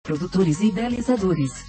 Produtores e idealizadores.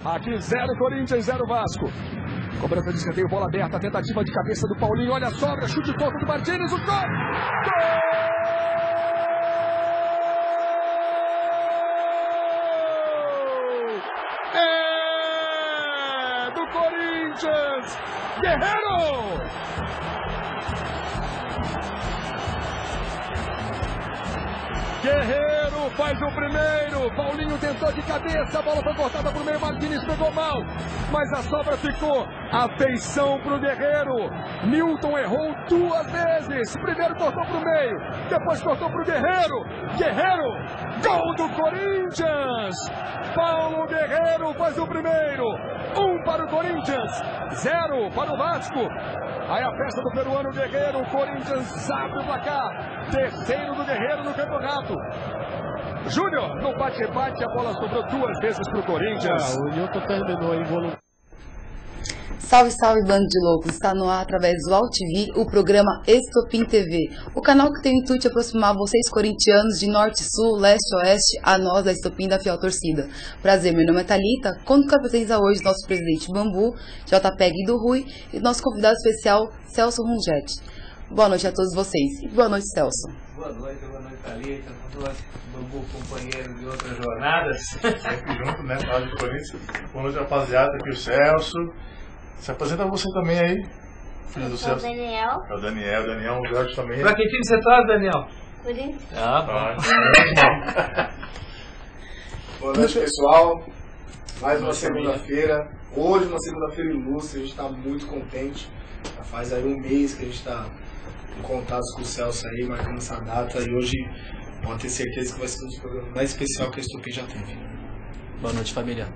Aqui 0 Corinthians, 0 Vasco. Cobrança de escanteio, bola aberta, tentativa de cabeça do Paulinho, olha a sobra, chute contra do Martínez, o gol! Gol! É do Corinthians! Guerreiro! Guerreiro faz o primeiro, Paulinho tentou de cabeça, a bola foi cortada por meio, Martínez pegou mal, mas a sobra ficou. Atenção pro Guerreiro, Milton errou 2 vezes, primeiro cortou pro meio, depois cortou pro Guerreiro, Guerreiro, gol do Corinthians, Paulo Guerreiro faz o primeiro, 1 para o Corinthians, 0 para o Vasco. Aí a festa do peruano Guerreiro, o Corinthians abre o placar, terceiro do Guerreiro no campeonato. Júnior, no bate-rebate, a bola sobrou 2 vezes para o Corinthians. O Nilton terminou em volume. Salve, salve, bando de loucos! Está no ar através do AltV, o programa Estopim TV, o canal que tem o intuito de aproximar vocês corintianos de norte, sul, leste, oeste, a nós da Estopim da Fiel Torcida. Prazer, meu nome é Thalita, conto com a presença hoje do nosso presidente Bambu, JPEG do Rui e do nosso convidado especial, Celso Rungete. Boa noite a todos vocês e boa noite, Celso. Boa noite, Thalita, Bambu, companheiro de outras jornadas. Sempre junto, né? Fala de Corinthians. Boa noite, rapaziada, aqui o Celso. Se apresenta você também aí, filho do Celso. É o Daniel. É o Daniel, o Jorge também. Pra que time você torce, Daniel? Corinthians. Ah, bom. Boa noite, pessoal. Mais uma segunda-feira. Hoje, uma segunda-feira ilustre. A gente está muito contente. Já faz aí um mês que a gente está em contatos com o Celso aí, marcando essa data. E hoje, pode ter certeza que vai ser um dos programas mais especiais que a Estopim já teve. Boa noite, família.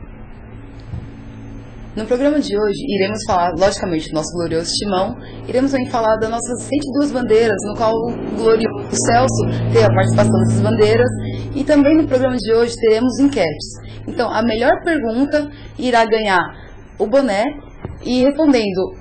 No programa de hoje, iremos falar, logicamente, do nosso glorioso Timão, iremos também falar das nossas 102 bandeiras, no qual o glorioso Celso teve a participação dessas bandeiras, e também no programa de hoje teremos enquetes. Então, a melhor pergunta irá ganhar o boné, e respondendo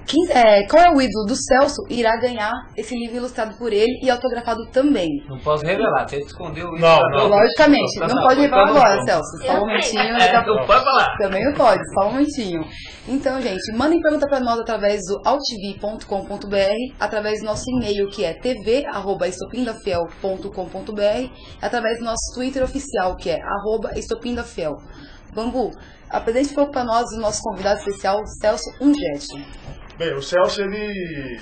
qual é o ídolo do Celso, irá ganhar esse livro ilustrado por ele e autografado também. Não posso revelar, tem que esconder o Não. Logicamente, não pode revelar agora, Celso. Só um momentinho. Não pode falar. Também não pode, só um momentinho. Então, gente, mandem pergunta para nós através do altv.com.br, através do nosso e-mail que é tv@estopindafiel.com.br, através do nosso Twitter oficial que é @estopindafiel. Bambu, apresente um pouco para nós o nosso convidado especial, Celso Rungete. Bem, o Celso, ele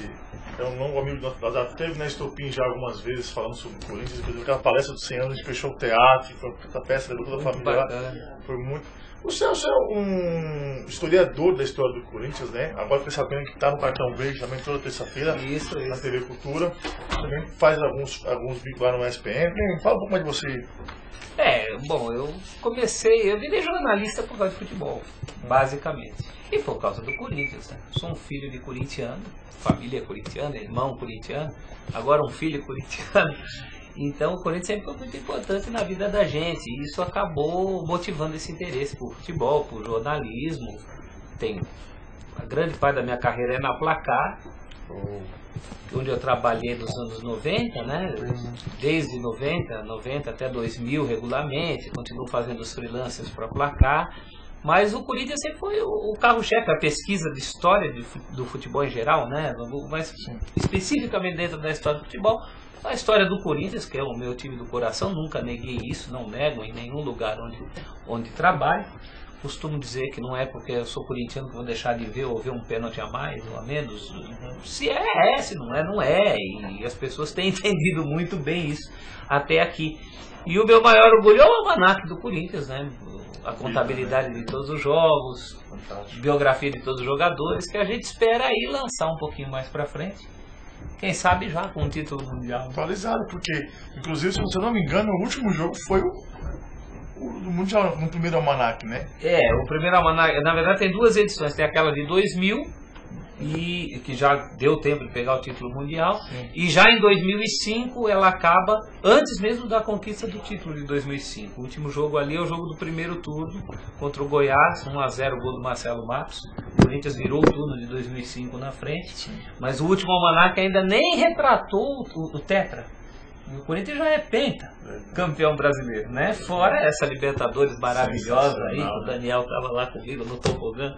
é um longo amigo nosso, já teve na Estopim já algumas vezes falando sobre o Corinthians, inclusive aquela palestra dos 100 anos, a gente fechou o teatro, foi uma peça, levou toda a família lá, foi muito... O Celso é um historiador da história do Corinthians, né? Agora fiquei sabendo que está no Cartão Verde também toda terça-feira, na TV Cultura, também faz alguns vídeos lá no SPN. Fala um pouco mais de você. Bom, eu virei jornalista por causa de futebol, basicamente. E por causa do Corinthians, né? Sou um filho de corintiano, família corintiana, irmão corintiano, agora um filho corintiano. Então o Corinthians sempre foi muito importante na vida da gente. E isso acabou motivando esse interesse por futebol, por jornalismo. A grande parte da minha carreira é na Placar, onde eu trabalhei nos anos 90, né? Desde 90 até 2000 regularmente, continuo fazendo os freelancers para Placar, mas o Corinthians sempre foi o carro-chefe, a pesquisa de história do futebol em geral, né? Mas especificamente dentro da história do futebol, a história do Corinthians, que é o meu time do coração, nunca neguei isso, não nego em nenhum lugar onde trabalho. costumo dizer que não é porque eu sou corintiano que vou deixar de ver ou ver um pênalti a mais ou a menos. Se é, se não é, não é. E as pessoas têm entendido muito bem isso até aqui. E o meu maior orgulho é o almanaque do Corinthians, né? A contabilidade de todos os jogos, biografia de todos os jogadores, que a gente espera aí lançar um pouquinho mais pra frente. Quem sabe já com um título mundial. Atualizado, porque, inclusive, se eu não me engano, o último jogo foi o Mundial, no primeiro almanaque, né? O primeiro almanaque, na verdade tem 2 edições, tem aquela de 2000, e que já deu tempo de pegar o título mundial, e já em 2005 ela acaba antes mesmo da conquista do título de 2005. O último jogo ali é o jogo do primeiro turno contra o Goiás, 1-0, o gol do Marcelo Matos. O Corinthians virou o turno de 2005 na frente, mas o último almanaque ainda nem retratou o tetra. O Corinthians já é penta, campeão brasileiro, né? Fora essa Libertadores maravilhosa aí, que o Daniel estava lá comigo no tobogã,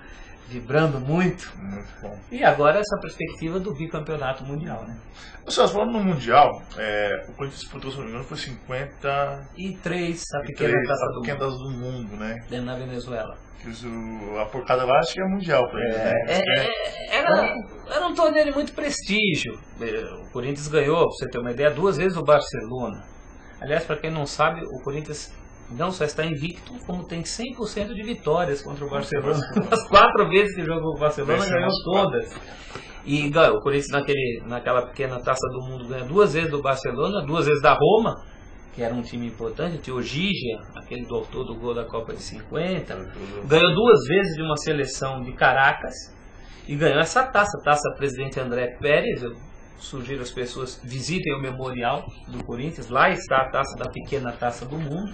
vibrando muito. Muito bom. E agora essa perspectiva do bicampeonato mundial, né? Pessoal, falando no Mundial, o Corinthians disputou, se não me engano, foi 53 a pequena taça do mundo, né? Na Venezuela. A porcada lá acho que é mundial pra eles, né? Era um torneio de muito prestígio. O Corinthians ganhou, pra você ter uma ideia, 2 vezes o Barcelona. Aliás, para quem não sabe, o Corinthians não só está invicto, como tem 100% de vitórias contra o Barcelona. As 4 vezes que jogou o Barcelona, ganhou todas. E ganhou, o Corinthians naquela pequena taça do mundo ganha 2 vezes do Barcelona, 2 vezes da Roma, que era um time importante, tinha o Gigia, aquele do autor do gol da Copa de 50, ganhou 2 vezes de uma seleção de Caracas, e ganhou essa taça Presidente André Pérez. Eu sugiro as pessoas visitem o memorial do Corinthians, lá está a taça da pequena taça do mundo.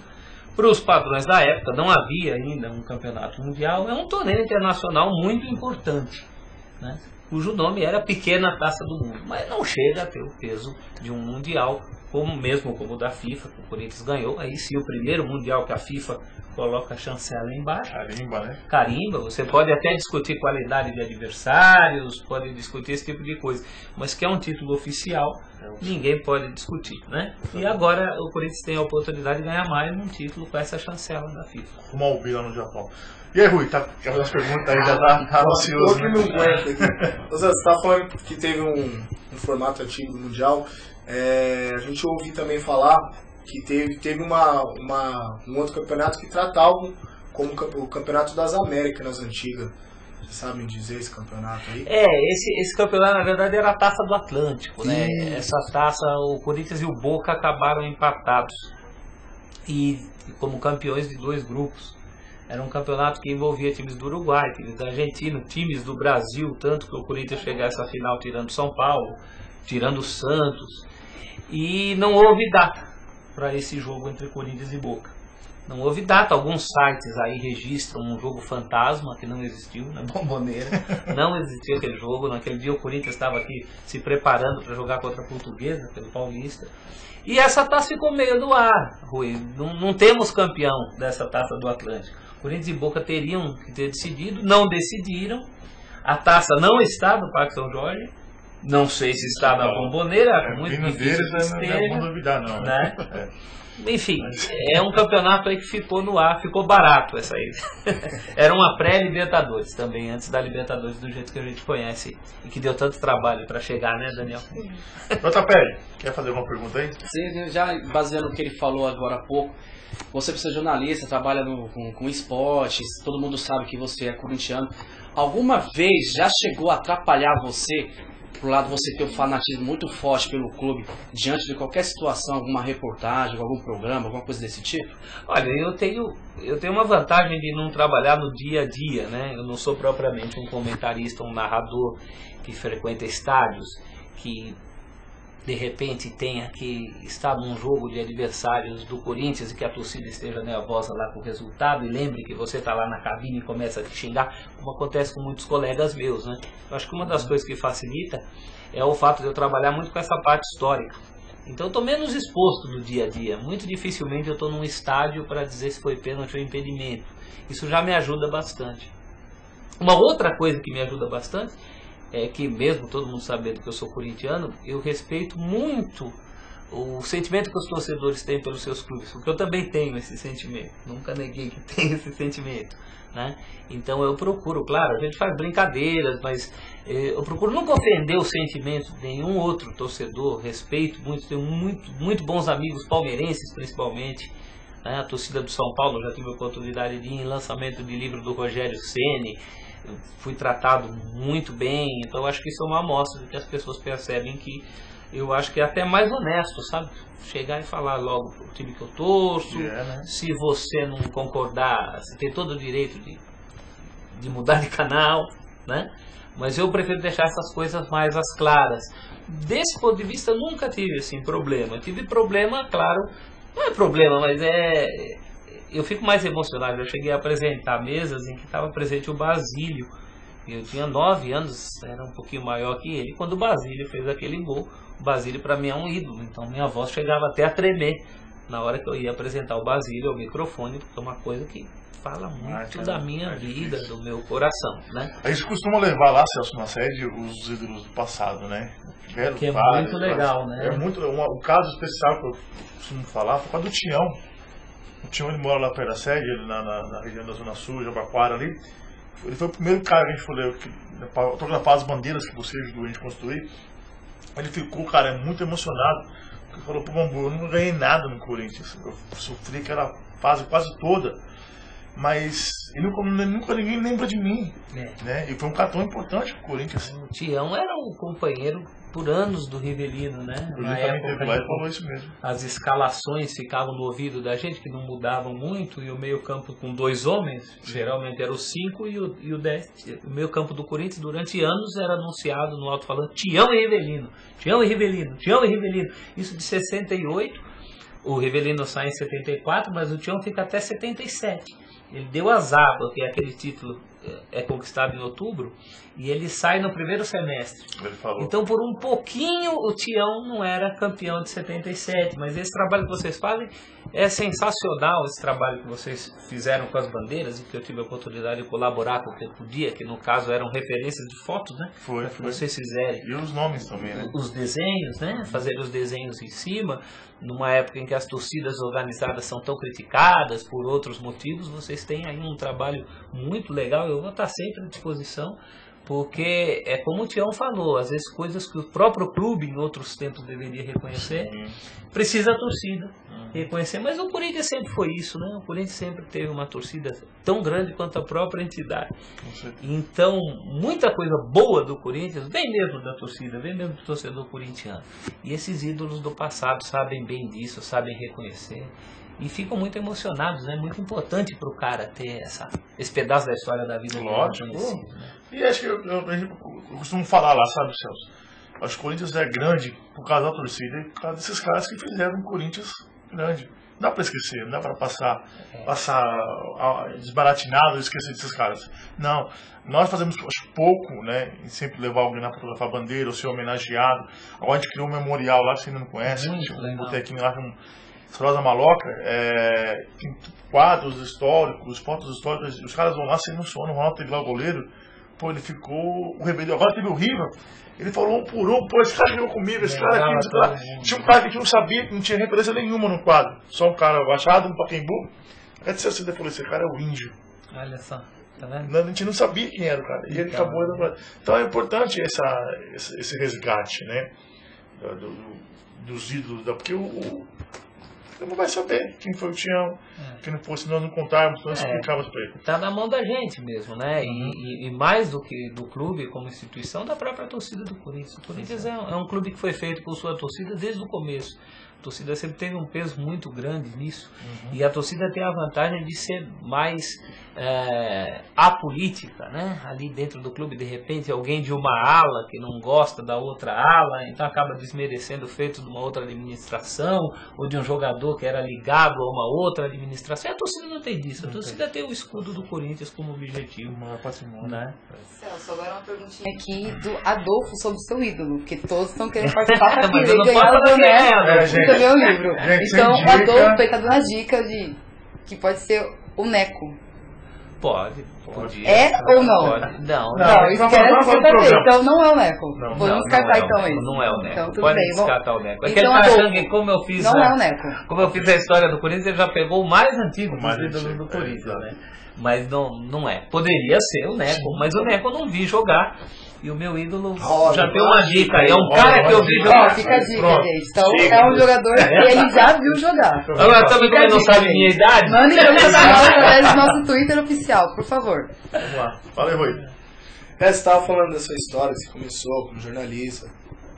Para os padrões da época, não havia ainda um campeonato mundial, é um torneio internacional muito importante, né? Cujo nome era Pequena Taça do Mundo, mas não chega a ter o peso de um mundial, como o da FIFA, que o Corinthians ganhou. Aí sim, o primeiro mundial que a FIFA coloca a chancela embaixo. Carimba, né? Carimba, você pode até discutir qualidade de adversários, pode discutir esse tipo de coisa, mas que é um título oficial, ninguém pode discutir, né? E agora o Corinthians tem a oportunidade de ganhar mais um título com essa chancela da FIFA. Como o Bila no Japão. E aí, Rui, quer fazer umas perguntas aí? Já tá ansioso, né? Não aguenta aqui. Você está falando que teve um formato antigo do Mundial. A gente ouviu também falar que teve um outro campeonato que tratava como o Campeonato das Américas nas antigas. Vocês sabem dizer esse campeonato aí? Esse campeonato na verdade era a Taça do Atlântico, né? Essa taça, o Corinthians e o Boca acabaram empatados e como campeões de 2 grupos. Era um campeonato que envolvia times do Uruguai, times da Argentina, times do Brasil, tanto que o Corinthians chegou a essa final tirando São Paulo, tirando o Santos. E não houve data para esse jogo entre Corinthians e Boca. Não houve data. Alguns sites aí registram um jogo fantasma que não existiu na Bombonera. Não existiu aquele jogo. Naquele dia o Corinthians estava aqui se preparando para jogar contra a Portuguesa, pelo Paulista. E essa taça ficou meio no ar, Rui. Não temos campeão dessa Taça do Atlântico. Corinthians e Boca teriam que ter decidido, não decidiram. A taça não está no Parque São Jorge. Não sei se está na Bombonera, muito difícil que esteja, não é duvidar, não, né? Enfim, é um campeonato aí que ficou no ar, ficou barato essa aí. Era uma pré-Libertadores também, antes da Libertadores do jeito que a gente conhece e que deu tanto trabalho para chegar, né, Daniel? JP, quer fazer alguma pergunta aí? Sim, já baseando no que ele falou agora há pouco, você precisa de jornalista, trabalha com esportes, todo mundo sabe que você é corintiano. Alguma vez já chegou a atrapalhar você? Por lado você ter um fanatismo muito forte pelo clube, diante de qualquer situação, alguma reportagem, algum programa, alguma coisa desse tipo? Olha, eu tenho uma vantagem de não trabalhar no dia a dia, né? Eu não sou propriamente um comentarista, um narrador que frequenta estádios, que de repente tenha que estar num jogo de adversários do Corinthians e que a torcida esteja nervosa lá com o resultado e lembre que você está lá na cabine e começa a te xingar, como acontece com muitos colegas meus, né? Eu acho que uma das coisas que facilita é o fato de eu trabalhar muito com essa parte histórica. Então eu estou menos exposto no dia a dia. Muito dificilmente eu estou num estádio para dizer se foi pênalti ou impedimento. Isso já me ajuda bastante. Uma outra coisa que me ajuda bastante é que, mesmo todo mundo sabendo que eu sou corintiano, eu respeito muito o sentimento que os torcedores têm pelos seus clubes, porque eu também tenho esse sentimento, nunca neguei que tenho esse sentimento, né? Então eu procuro, claro, a gente faz brincadeiras, mas eu procuro nunca ofender o sentimento de nenhum outro torcedor, respeito muito, tenho muito bons amigos palmeirenses principalmente, né? A torcida do São Paulo, já tive a oportunidade de ir em lançamento de livro do Rogério Ceni, fui tratado muito bem, então eu acho que isso é uma amostra de que as pessoas percebem que eu acho que é até mais honesto, sabe? Chegar e falar logo pro time que eu torço, né? Se você não concordar, você tem todo o direito de mudar de canal, né? Mas eu prefiro deixar essas coisas mais às claras. Desse ponto de vista, eu nunca tive assim, problema. Eu tive problema, claro, não é problema, mas eu fico mais emocionado. Eu cheguei a apresentar mesas em que estava presente o Basílio. Eu tinha 9 anos, era um pouquinho maior que ele, quando o Basílio fez aquele gol. O Basílio para mim é um ídolo, então minha voz chegava até a tremer na hora que eu ia apresentar o Basílio ao microfone, porque é uma coisa que fala muito da minha vida, do meu coração, né? A gente costuma levar lá, Celso, na sede, os ídolos do passado, né? Que é muito legal, né? É muito, um caso especial que eu costumo falar foi o do Tião. O Tião, ele mora lá perto da sede, ele na região da Zona Sul, Jabaquara ali. Ele foi o primeiro cara que a gente falou, fotografar as bandeiras que você ajudou a gente construir. Ele ficou, cara, muito emocionado. Ele falou, pô, Bambu, eu não ganhei nada no Corinthians. Eu sofri aquela fase quase toda. Mas nunca ninguém lembra de mim. Né? E foi um cara tão importante pro Corinthians. O Tião era um companheiro por anos do Rivelino, né? Na época, falou isso mesmo. As escalações ficavam no ouvido da gente, que não mudavam muito, e o meio-campo com 2 homens, geralmente era o 5 e o 10. O meio-campo do Corinthians, durante anos, era anunciado no alto-falante: Tião e Rivelino, Tião e Rivelino, Tião e Rivelino. Isso de 68, o Rivelino sai em 74, mas o Tião fica até 77. Ele deu azar, porque aquele título é conquistado em outubro, e ele sai no primeiro semestre. Ele falou. Então, por um pouquinho, o Tião não era campeão de 77, mas esse trabalho que vocês fazem é sensacional, esse trabalho que vocês fizeram com as bandeiras, e que eu tive a oportunidade de colaborar com o que eu podia, que no caso eram referências de fotos, né? Foi. Vocês fizerem. E os nomes também, né? Os desenhos, né? Fazer os desenhos em cima, numa época em que as torcidas organizadas são tão criticadas por outros motivos, vocês têm aí um trabalho muito legal. Eu vou estar sempre à disposição, porque é como o Tião falou, às vezes coisas que o próprio clube em outros tempos deveria reconhecer, precisa a torcida reconhecer. Mas o Corinthians sempre foi isso, né? O Corinthians sempre teve uma torcida tão grande quanto a própria entidade. Então, muita coisa boa do Corinthians vem mesmo da torcida, vem mesmo do torcedor corintiano. E esses ídolos do passado sabem bem disso, sabem reconhecer. E ficam muito emocionados, né? Muito importante para o cara ter esse pedaço da história da vida. Lógico. Né? E acho que eu costumo falar lá, sabe, Celso? Acho que o Corinthians é grande por causa da torcida e por causa desses caras que fizeram o Corinthians grande. Não dá para esquecer, não dá para passar desbaratinado e esquecer desses caras. Não, nós fazemos acho, pouco, né? Em sempre levar alguém lá para fotografar a bandeira ou ser homenageado. Agora a gente criou um memorial lá que você ainda não conhece, um botequinho lá com Rosa Maloca, tem quadros históricos, fotos históricas, os caras vão lá sem no sono, o Ronaldo teve lá o goleiro, pô, ele ficou, o Rebelo, agora teve o Riva, ele falou um por um, pô, esse cara veio comigo, esse cara aqui, tinha um cara que a gente não sabia, que não tinha referência nenhuma no quadro, só um cara baixado, um Pacaembu, aí disse assim, depois, esse cara é o índio. Olha só, tá vendo? A gente não sabia quem era o cara, e ele acabou, então é importante esse resgate, né, dos ídolos, porque não vai saber quem foi o Tião, que não fosse nós não contarmos, nós explicávamos para ele. Está na mão da gente mesmo, né? E mais do que do clube como instituição, da própria torcida do Corinthians. O Corinthians é um clube que foi feito por sua torcida desde o começo. A torcida sempre teve um peso muito grande nisso. E a torcida tem a vantagem de ser mais apolítica, né? Ali dentro do clube, de repente, alguém de uma ala que não gosta da outra ala, então acaba desmerecendo o feito de uma outra administração, ou de um jogador que era ligado a uma outra administração. E a torcida não tem disso. A torcida tem o escudo do Corinthians como objetivo. O maior patrimônio. Né? Celso, agora uma perguntinha aqui do Adolfo sobre o seu ídolo, porque todos estão querendo participar para querer ganhar o boné do meu livro. Então, o Adolfo está dando a dica de que pode ser o Neco. Pode. É ou não? Pode. Não, esquece você também. Então não é o Neco. Vamos descartar então ele. ele. Não é o Neco. Então tudo Pode bem. descartar o Neco. É que Então, ele tá achando que como eu fiz não é o Neco. Como eu fiz a história do Corinthians, ele já pegou o mais antigo mais dos ídolos antigo, do Corinthians, é, né? Mas não é. Poderia ser o Neco, mas o Neco eu não vi jogar. E o meu ídolo já tem uma dica. É um cara que eu vi jogar. Fica a dica, gente. Então é um jogador que ele já viu jogar. Agora também como ele não sabe minha idade. Manda então pra nós através do nosso Twitter oficial, por favor. Vamos lá. Fala aí, Rui. Você estava falando da sua história, você começou como jornalista,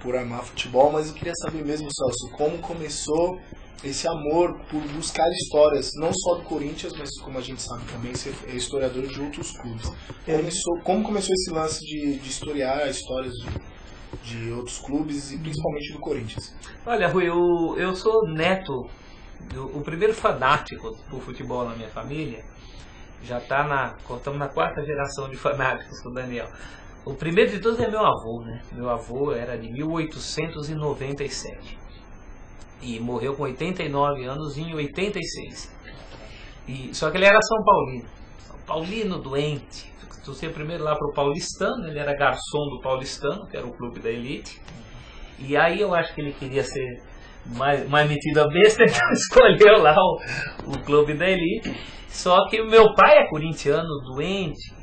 por amar futebol, mas eu queria saber mesmo, Celso, como começou esse amor por buscar histórias, não só do Corinthians, mas como a gente sabe também, você é historiador de outros clubes. Como começou esse lance de historiar histórias de outros clubes e principalmente do Corinthians? Olha, Rui, eu sou neto, o primeiro fanático por futebol na minha família. Já estamos na 4ª geração de fanáticos com o Daniel. O primeiro de todos é meu avô, né? Meu avô era de 1897 e morreu com 89 anos em 86. Só que ele era São Paulino doente. Trouxe primeiro lá para o Paulistano, ele era garçom do Paulistano, que era o clube da elite. E aí eu acho que ele queria ser mais metido a besta, então escolheu lá o clube da elite. Só que meu pai é corintiano doente.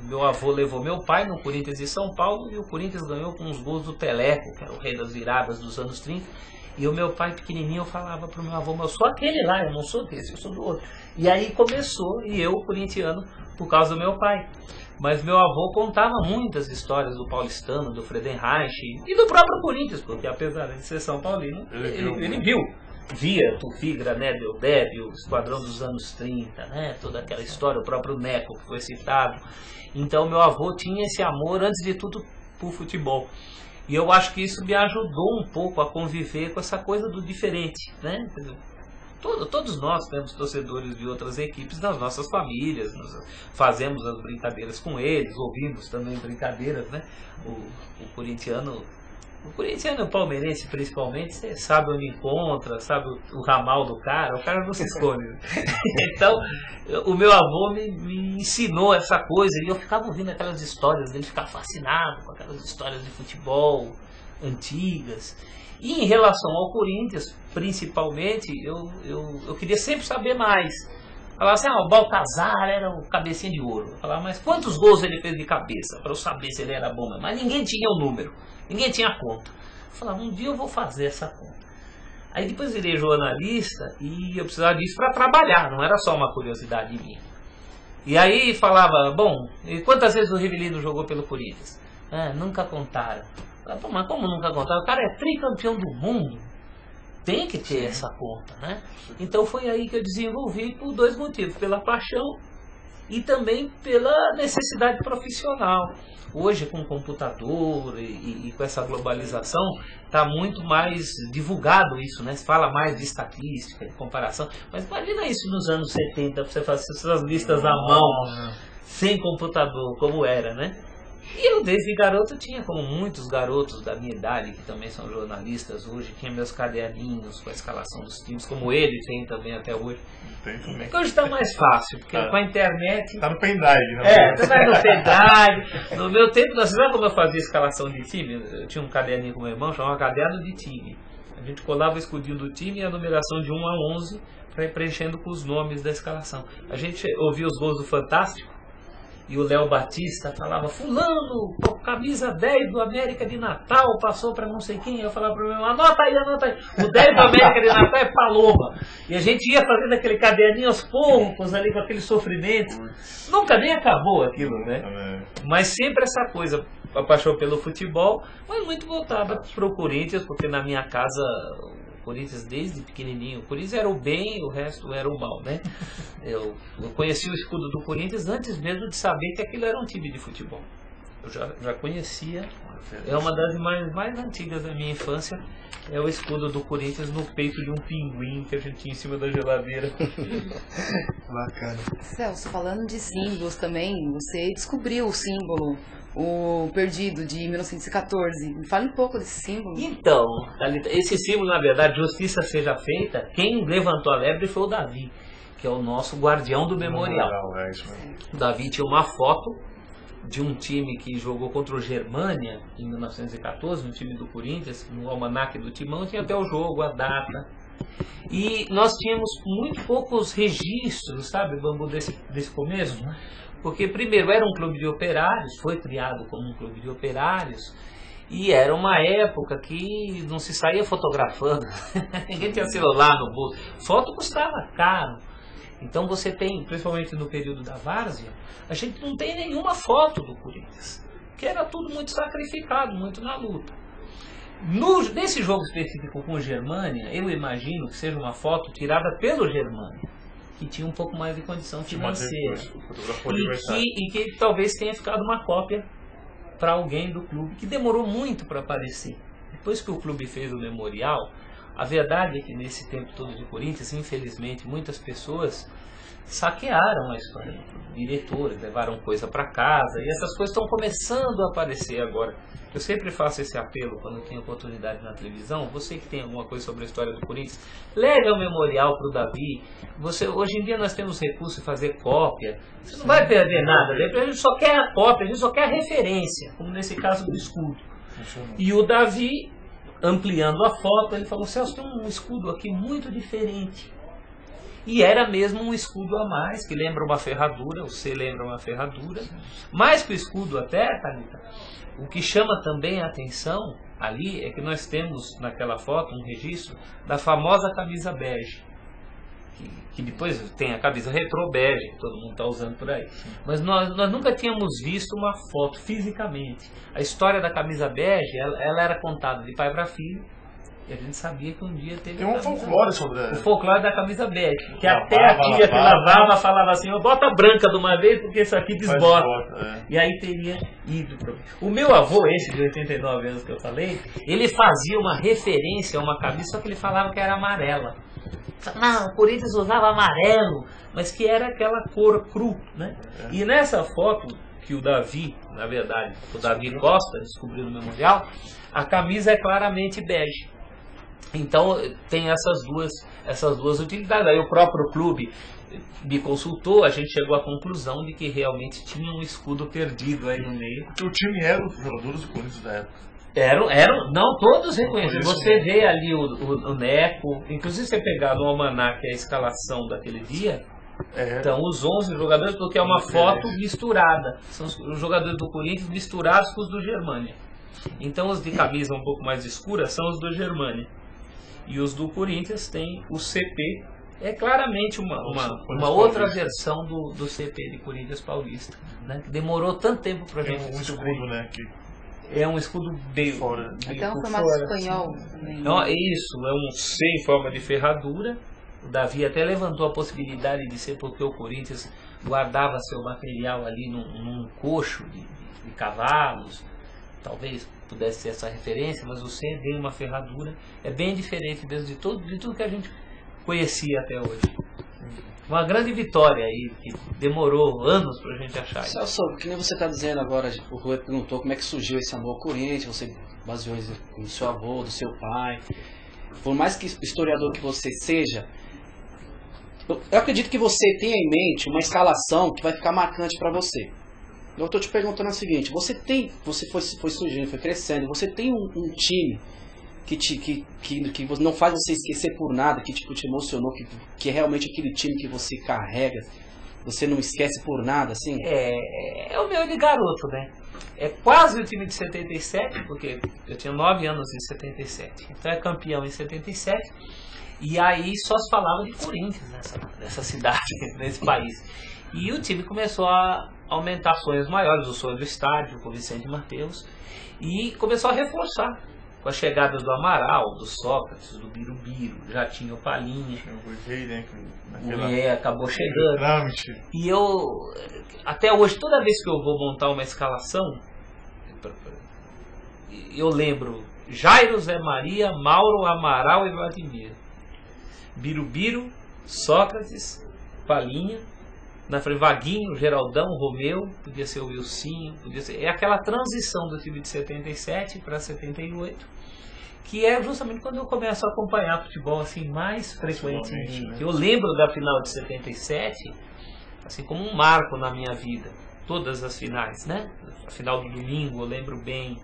Meu avô levou meu pai no Corinthians de São Paulo e o Corinthians ganhou com os gols do Teleco, que era o rei das viradas dos anos 30. E o meu pai pequenininho, eu falava pro meu avô, mas eu sou aquele lá, eu não sou desse, eu sou do outro. E aí começou, e eu, corintiano, por causa do meu pai. Mas meu avô contava muitas histórias do Paulistano, do Friedenreich e do próprio Corinthians, porque apesar de ser São Paulino, ele via Tufi, Grané, Deodébio, o Esquadrão dos anos 30, né? Toda aquela história, o próprio Neco que foi citado. Então meu avô tinha esse amor, antes de tudo, por futebol. E eu acho que isso me ajudou um pouco a conviver com essa coisa do diferente, né? Todos nós temos torcedores de outras equipes nas nossas famílias, nós fazemos as brincadeiras com eles, ouvimos também brincadeiras, né? O corintiano e o palmeirense principalmente, você sabe onde encontra, sabe o ramal do cara, o cara não se esconde. Então, o meu avô me ensinou essa coisa e eu ficava ouvindo aquelas histórias dele, ficava fascinado com aquelas histórias de futebol antigas. E em relação ao Corinthians, principalmente, eu queria sempre saber mais. Falava assim, o Baltazar era o cabecinha de ouro. Eu falava, mas quantos gols ele fez de cabeça? Para eu saber se ele era bom mesmo. Mas ninguém tinha o número, ninguém tinha a conta. Eu falava, um dia eu vou fazer essa conta. Aí depois virei jornalista e eu precisava disso para trabalhar, não era só uma curiosidade minha. E aí falava, bom, e quantas vezes o Rivelino jogou pelo Corinthians? Nunca contaram. Eu falava, mas como nunca contaram? O cara é tricampeão do mundo. Tem que ter essa conta, né? Então foi aí que eu desenvolvi por 2 motivos, pela paixão e também pela necessidade profissional. Hoje com o computador e com essa globalização está muito mais divulgado isso, né? Se fala mais de estatística, de comparação, mas imagina isso nos anos 70, para você fazer essas listas à mão, sem computador, como era, né? E eu desde garoto tinha, como muitos garotos da minha idade, que também são jornalistas hoje, tinha meus caderninhos com a escalação dos times, como ele tem também até hoje. Tem também. Hoje está mais fácil, porque com a internet... Tá no pendrive, né? Você vai no pendrive. No meu tempo, você sabe como eu fazia escalação de time? Eu tinha um caderninho com meu irmão, chamava caderno de time. A gente colava o escudinho do time e a numeração de 1 a 11 para ir preenchendo com os nomes da escalação. A gente ouvia os gols do Fantástico. E o Léo Batista falava, fulano, camisa 10 do América de Natal, passou para não sei quem. Eu falava para o meu irmão, anota aí. O 10 do América de Natal é Paloma. E a gente ia fazendo aquele caderninho aos poucos, ali com aquele sofrimento. Nunca nem acabou aquilo, né? Mas sempre essa coisa, a paixão pelo futebol, mas muito voltada para o Corinthians, porque na minha casa... Corinthians desde pequenininho. O Corinthians era o bem, o resto era o mal, né? Eu conheci o escudo do Corinthians antes mesmo de saber que aquilo era um time de futebol. Eu já conhecia. É uma das imagens mais antigas da minha infância. É o escudo do Corinthians no peito de um pinguim que a gente tinha em cima da geladeira. Bacana. Celso, falando de símbolos também, você descobriu o símbolo, o perdido de 1914. Me fale um pouco desse símbolo. Então, esse símbolo, na verdade, justiça seja feita, quem levantou a lebre foi o Davi. que é o nosso guardião do memorial. É isso mesmo. O Davi tinha uma foto de um time que jogou contra o Germânia em 1914, um time do Corinthians, no almanaque do Timão, tinha até o jogo, a data. E nós tínhamos muito poucos registros, sabe, Bambu, desse começo. Porque, primeiro, era um clube de operários, foi criado como um clube de operários, e era uma época que não se saía fotografando, ninguém tinha celular no bolso, foto custava caro. Então você tem, principalmente no período da várzea, a gente não tem nenhuma foto do Corinthians, que era tudo muito sacrificado, muito na luta. Nesse jogo específico com o Germânia, eu imagino que seja uma foto tirada pelo Germânia, que tinha um pouco mais de condição financeira, e que talvez tenha ficado uma cópia para alguém do clube, que demorou muito para aparecer. Depois que o clube fez o memorial, a verdade é que nesse tempo todo de Corinthians, infelizmente, muitas pessoas saquearam a história do clube. Diretores levaram coisa para casa, e essas coisas estão começando a aparecer agora. Eu sempre faço esse apelo quando tenho oportunidade na televisão. Você que tem alguma coisa sobre a história do Corinthians, leve ao memorial para o Davi. Hoje em dia nós temos recurso de fazer cópia. Você não vai perder nada. A gente só quer a cópia, a gente só quer a referência, como nesse caso do escudo. E o Davi, ampliando a foto, ele falou: Celso, tem um escudo aqui muito diferente. E era mesmo um escudo a mais, que lembra uma ferradura, você lembra uma ferradura. Mais que o escudo até, Thalita, o que chama também a atenção ali é que nós temos naquela foto um registro da famosa camisa bege. Que depois tem a camisa retrô bege, que todo mundo está usando por aí. Mas nós nunca tínhamos visto uma foto fisicamente. A história da camisa bege, ela era contada de pai para filho. E a gente sabia que um dia teve... Tem um folclore sobre o folclore da camisa bege. Que até a tia que lavava falava assim: bota a branca de uma vez porque isso aqui desbota. E aí teria ido para... O meu avô, esse de 89 anos que eu falei, ele fazia uma referência a uma camisa, só que ele falava que era amarela. Não, o Corinthians usava amarelo, mas que era aquela cor cru, né? E nessa foto que o Davi, na verdade, o Davi Costa descobriu no memorial, a camisa é claramente bege. Então tem essas duas utilidades. Aí o próprio clube me consultou, a gente chegou à conclusão de que realmente tinha um escudo perdido aí no meio. Porque o time era os jogadores do Corinthians da época. Eram, não todos reconhecidos. Você vê ali o Neco, inclusive você pegar no almanaque a escalação daquele dia, então os 11 jogadores, porque é uma foto misturada. São os jogadores do Corinthians misturados com os do Germânia. Então os de camisa um pouco mais escura são os do Germânia. E os do Corinthians tem o CP, é claramente uma outra versão do CP de Corinthians Paulista, né? Que demorou tanto tempo pra gente descobrir. Escudo, né? É um escudo bem fora. Até um formato espanhol também. Então, isso, é um C em forma de ferradura. O Davi até levantou a possibilidade de ser porque o Corinthians guardava seu material ali num coxo de cavalos. Talvez pudesse ser essa referência, mas o C tem uma ferradura. É bem diferente mesmo de tudo que a gente conhecia até hoje. Uma grande vitória aí, que demorou anos pra gente achar. Celso, que nem você está dizendo agora, o Rui perguntou como é que surgiu esse amor ao Corinthians, você baseou no seu avô, do seu pai. Por mais que historiador que você seja, eu acredito que você tenha em mente uma escalação que vai ficar marcante para você. Eu estou te perguntando o seguinte: você foi surgindo, foi crescendo, você tem um time que não faz você esquecer por nada, que te emocionou, que é realmente aquele time que você carrega, você não esquece por nada, assim? É o meu de garoto, né? É quase o time de 77, porque eu tinha 9 anos em 77. Então é campeão em 77. E aí só se falava de Corinthians nessa cidade, nesse país. E o time começou a aumentar sonhos maiores, o sonho do estádio, com o Vicente Mateus, e começou a reforçar. Com a chegada do Amaral, do Sócrates, do Birubiru, já tinha o Palinha. O acabou chegando. E até hoje, toda vez que eu vou montar uma escalação, eu lembro Jairo, Zé Maria, Mauro, Amaral e Vladimir. Birubiru, Sócrates, Palinha, na frente Vaguinho, Geraldão, Romeu, podia ser o Wilsinho, podia ser... É aquela transição do time de 77 para 78, que é justamente quando eu começo a acompanhar futebol assim mais frequentemente. Né? Eu lembro da final de 77 assim como um marco na minha vida, todas as finais, né? A final do domingo eu lembro bem,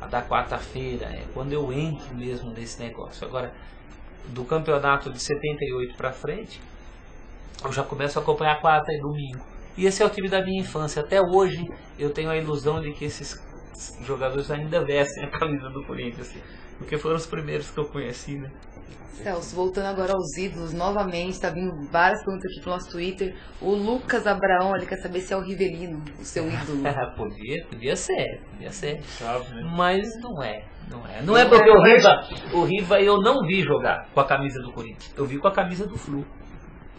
a da quarta-feira, quando eu entro mesmo nesse negócio. Agora, do campeonato de 78 para frente, eu já começo a acompanhar quarta e domingo. E esse é o time da minha infância. Até hoje eu tenho a ilusão de que esses jogadores ainda vestem a camisa do Corinthians, porque foram os primeiros que eu conheci, né? Celso, voltando agora aos ídolos, novamente, tá vindo várias perguntas aqui pro nosso Twitter. O Lucas Abraão, ele quer saber se é o Rivelino, o seu ídolo. podia ser. Sabe, né? Mas não é. Não é porque o Riva eu não vi jogar com a camisa do Corinthians. Eu vi com a camisa do Flu.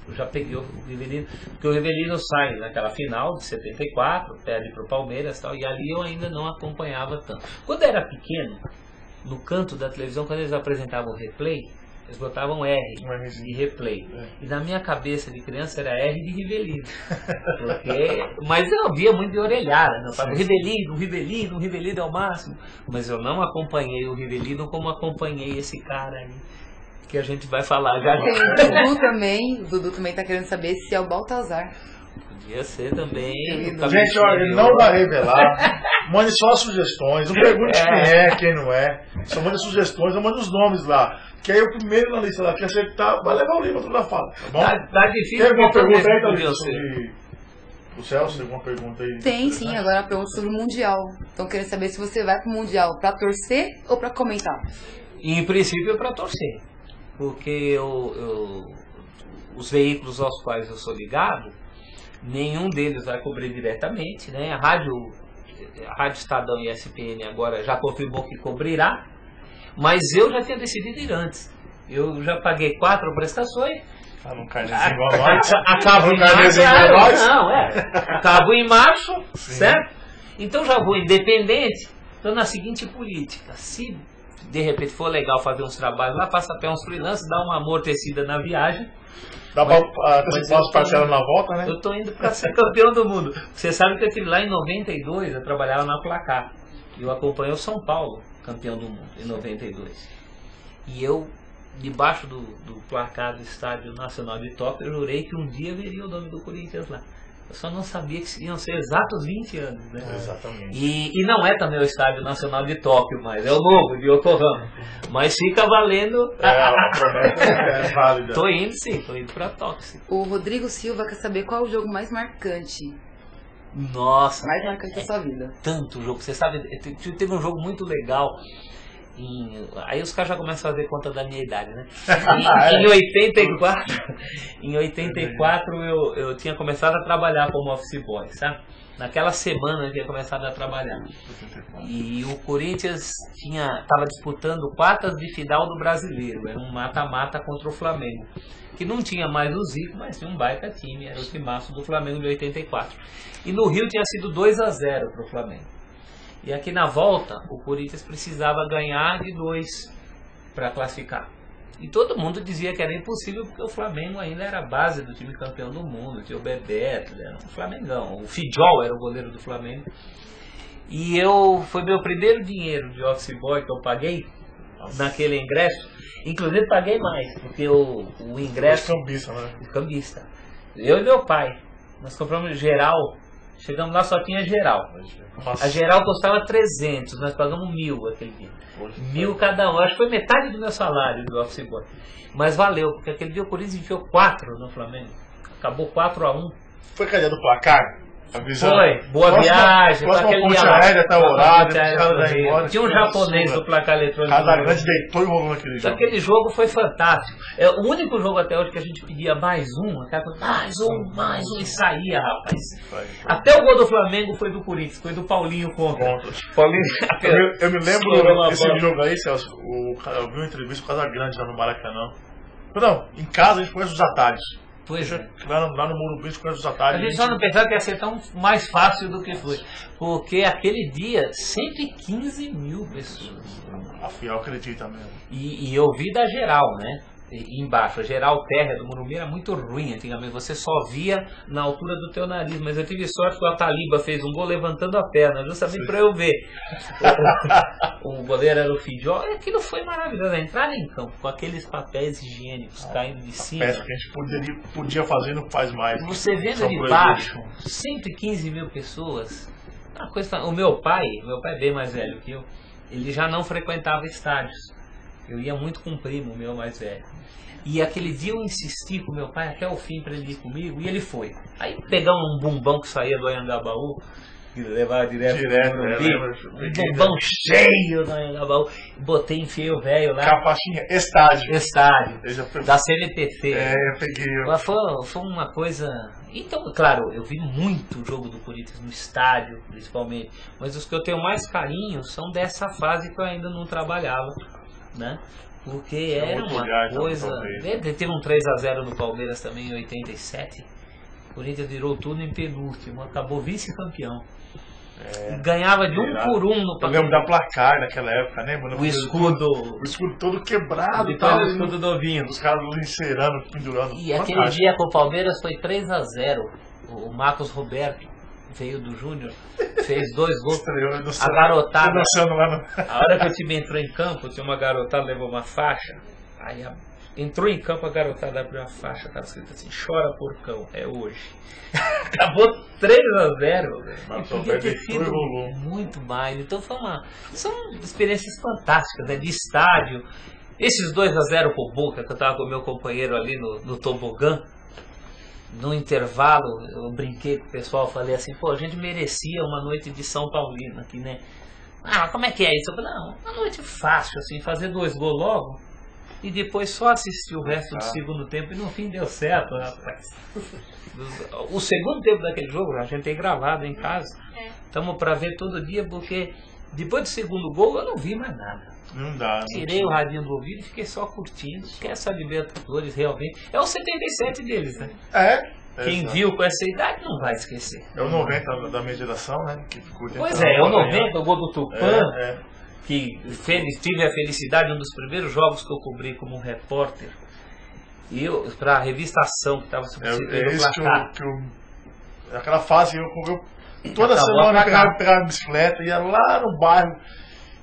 Eu já peguei o Rivelino, porque o Rivelino sai naquela final de 74, perde pro Palmeiras e tal, e ali eu ainda não acompanhava tanto. Quando eu era pequeno, no canto da televisão, quando eles apresentavam o replay, eles botavam R de replay. E na minha cabeça de criança era R de Rivelino. Mas eu via muito de orelhada. Né? Eu falava, o Rivelino é o máximo. Mas eu não acompanhei o Rivelino como acompanhei esse cara aí, que a gente vai falar já. O Dudu também tá querendo saber se é o Baltazar. Podia ser também. Gente, olha, ele não vai revelar. Mande só sugestões. Não pergunte quem é, quem não é. Só mande sugestões, eu mando os nomes lá. Que aí o primeiro na lista lá que acertar vai levar o livro toda a fala. Tá bom? Tá difícil. Tem alguma pergunta aí, Thalita? O Celso, tem alguma pergunta aí? Tem sim, agora a pergunta sobre o Mundial. Então querendo saber se você vai pro Mundial pra torcer ou pra comentar. Em princípio é pra torcer. Porque os veículos aos quais eu sou ligado, nenhum deles vai cobrir diretamente, né? A Rádio Estadão e SPN agora já confirmou que cobrirá, mas eu já tinha decidido ir antes. Eu já paguei 4 prestações. Não carnezinho igual a nós. Acabo em março. Acabo em março, certo? Então já vou independente. Então na seguinte política, se de repente for legal fazer uns trabalhos lá, passa até uns freelancers, dá uma amortecida na viagem. Dá pra antecipar as parcelas na volta, né? Eu tô indo pra ser campeão do mundo. Você sabe que eu estive lá em 92, eu trabalhava na Placar. Eu acompanhei o São Paulo, campeão do mundo, em 92. E eu, debaixo do placar do Estádio Nacional de Tóquio, eu jurei que um dia veria o nome do Corinthians lá. Eu só não sabia que iam ser exatos 20 anos, né? Exatamente. E não é também o Estádio Nacional de Tóquio, mas é o novo, de Yokohama. Mas fica valendo. A promessa é válida. Tô indo sim, tô indo pra Tóquio. O Rodrigo Silva quer saber qual é o jogo mais marcante. Nossa. Mais marcante da sua vida. Tanto jogo. Você sabe, teve um jogo muito legal. Aí os caras já começam a fazer conta da minha idade, né? Em 84 eu tinha começado a trabalhar como office boy, sabe? Naquela semana eu tinha começado a trabalhar. E o Corinthians estava disputando quartas de final do Brasileiro. Era um mata-mata contra o Flamengo. Que não tinha mais o Zico, mas tinha um baita time. Era o timaço do Flamengo de 84. E no Rio tinha sido 2-0 para o Flamengo. E aqui na volta, o Corinthians precisava ganhar de 2 para classificar. E todo mundo dizia que era impossível, porque o Flamengo ainda era a base do time campeão do mundo. Tinha o Bebeto, era um Flamengão. O Fidjol era o goleiro do Flamengo. E foi meu primeiro dinheiro de office boy que eu paguei naquele ingresso. Inclusive paguei mais, porque o ingresso... Cambista, né? Cambista. Eu e meu pai, nós compramos geral. Chegamos lá, só tinha geral. Nossa. A geral custava 300, nós pagamos 1.000 aquele dia. 1.000 cada um, acho que foi metade do meu salário do office boy. Mas valeu, porque aquele dia o Corinthians enfiou 4 no Flamengo. Acabou 4-1. Foi cadê do placar? Avisando. Foi, boa viagem. Próxima ponte aérea até o horário. Tinha um japonês do placar eletrônico. Casagrande deitou e rolou naquele jogo. Aquele jogo foi fantástico. É o único jogo até hoje que a gente pedia mais um. Mais um e saía, rapaz. Até o gol do Flamengo foi do Corinthians, foi do Paulinho contra. Paulinho... Eu me lembro desse jogo aí, Celso. Eu vi uma entrevista com o Casagrande lá no Maracanã. Não, em casa a gente conhece os atalhos. Pois é. Lá no Morumbi a gente conhece os atalhos. A gente só não pensava que ia ser tão mais fácil do que foi. Porque aquele dia, 115 mil pessoas. A Fiel acredita mesmo. E eu vi da geral, né? embaixo. A geral térrea do Morumbi era muito ruim antigamente, você só via na altura do teu nariz, mas eu tive sorte que o Ataliba fez um gol levantando a perna, justamente para eu ver. O goleiro era o Fidjó, e aquilo foi maravilhoso, a entrada em campo com aqueles papéis higiênicos caindo de cima. Peça que a gente podia fazer e não faz mais. Você vendo de baixo, 115 mil pessoas. Uma coisa, o meu pai é bem mais velho que eu, ele já não frequentava estádios. Eu ia muito com um primo meu mais velho. E aquele dia eu insisti com meu pai até o fim para ele ir comigo, e ele foi. Aí pegamos um bumbão que saía do Anhangabaú, que levava direto pro Morumbi, um bumbão cheio do Anhangabaú, botei, enfiei o velho lá. Capaxinha, estádio, da CNPC. Eu peguei. Foi uma coisa... Então, claro, eu vi muito o jogo do Corinthians no estádio, principalmente, mas os que eu tenho mais carinho são dessa fase que eu ainda não trabalhava, né? Porque era uma coisa... Teve um 3-0 no Palmeiras também em 87. O Corinthians virou tudo em penúltimo, acabou vice-campeão. Ganhava de 1 por 1 no Eu lembro da placar naquela época, né? O escudo todo quebrado e tal. O escudo novinho. Os caras encerando, pendurando. E aquele dia com o Palmeiras foi 3-0. O Marcos Roberto veio do Júnior, fez 2 gols. A garotada, a hora que o time entrou em campo, tinha uma garotada, levou uma faixa. Aí entrou em campo, a garotada abriu a faixa, estava escrito assim: chora porcão, é hoje. Acabou 3-0. E podia ter sido muito mais. Então são experiências fantásticas, né? De estádio. Esses 2-0 pro Boca, que eu estava com o meu companheiro ali no tobogã. No intervalo, eu brinquei com o pessoal, falei assim: pô, a gente merecia uma noite de São Paulino aqui, né? Ah, como é que é isso? Eu falei: não, uma noite fácil, assim, fazer 2 gols logo e depois só assistir o resto do segundo tempo, e no fim deu certo, rapaz. O segundo tempo daquele jogo a gente tem gravado em casa, estamos para ver todo dia, porque depois do segundo gol eu não vi mais nada. Não dá. Tirei o radinho do ouvido e fiquei só curtindo, porque essa Libertadores realmente é o 77 deles, né? Quem viu com essa idade não vai esquecer. É o 90 da minha geração, né? Que ficou pois é o 90, o gol do Tupã, que tive a felicidade, um dos primeiros jogos que eu cobri como repórter, e eu, para a revista Ação, que estava substituindo o placar. Aquela fase, eu toda semana pegava a bicicleta, ia lá no bairro,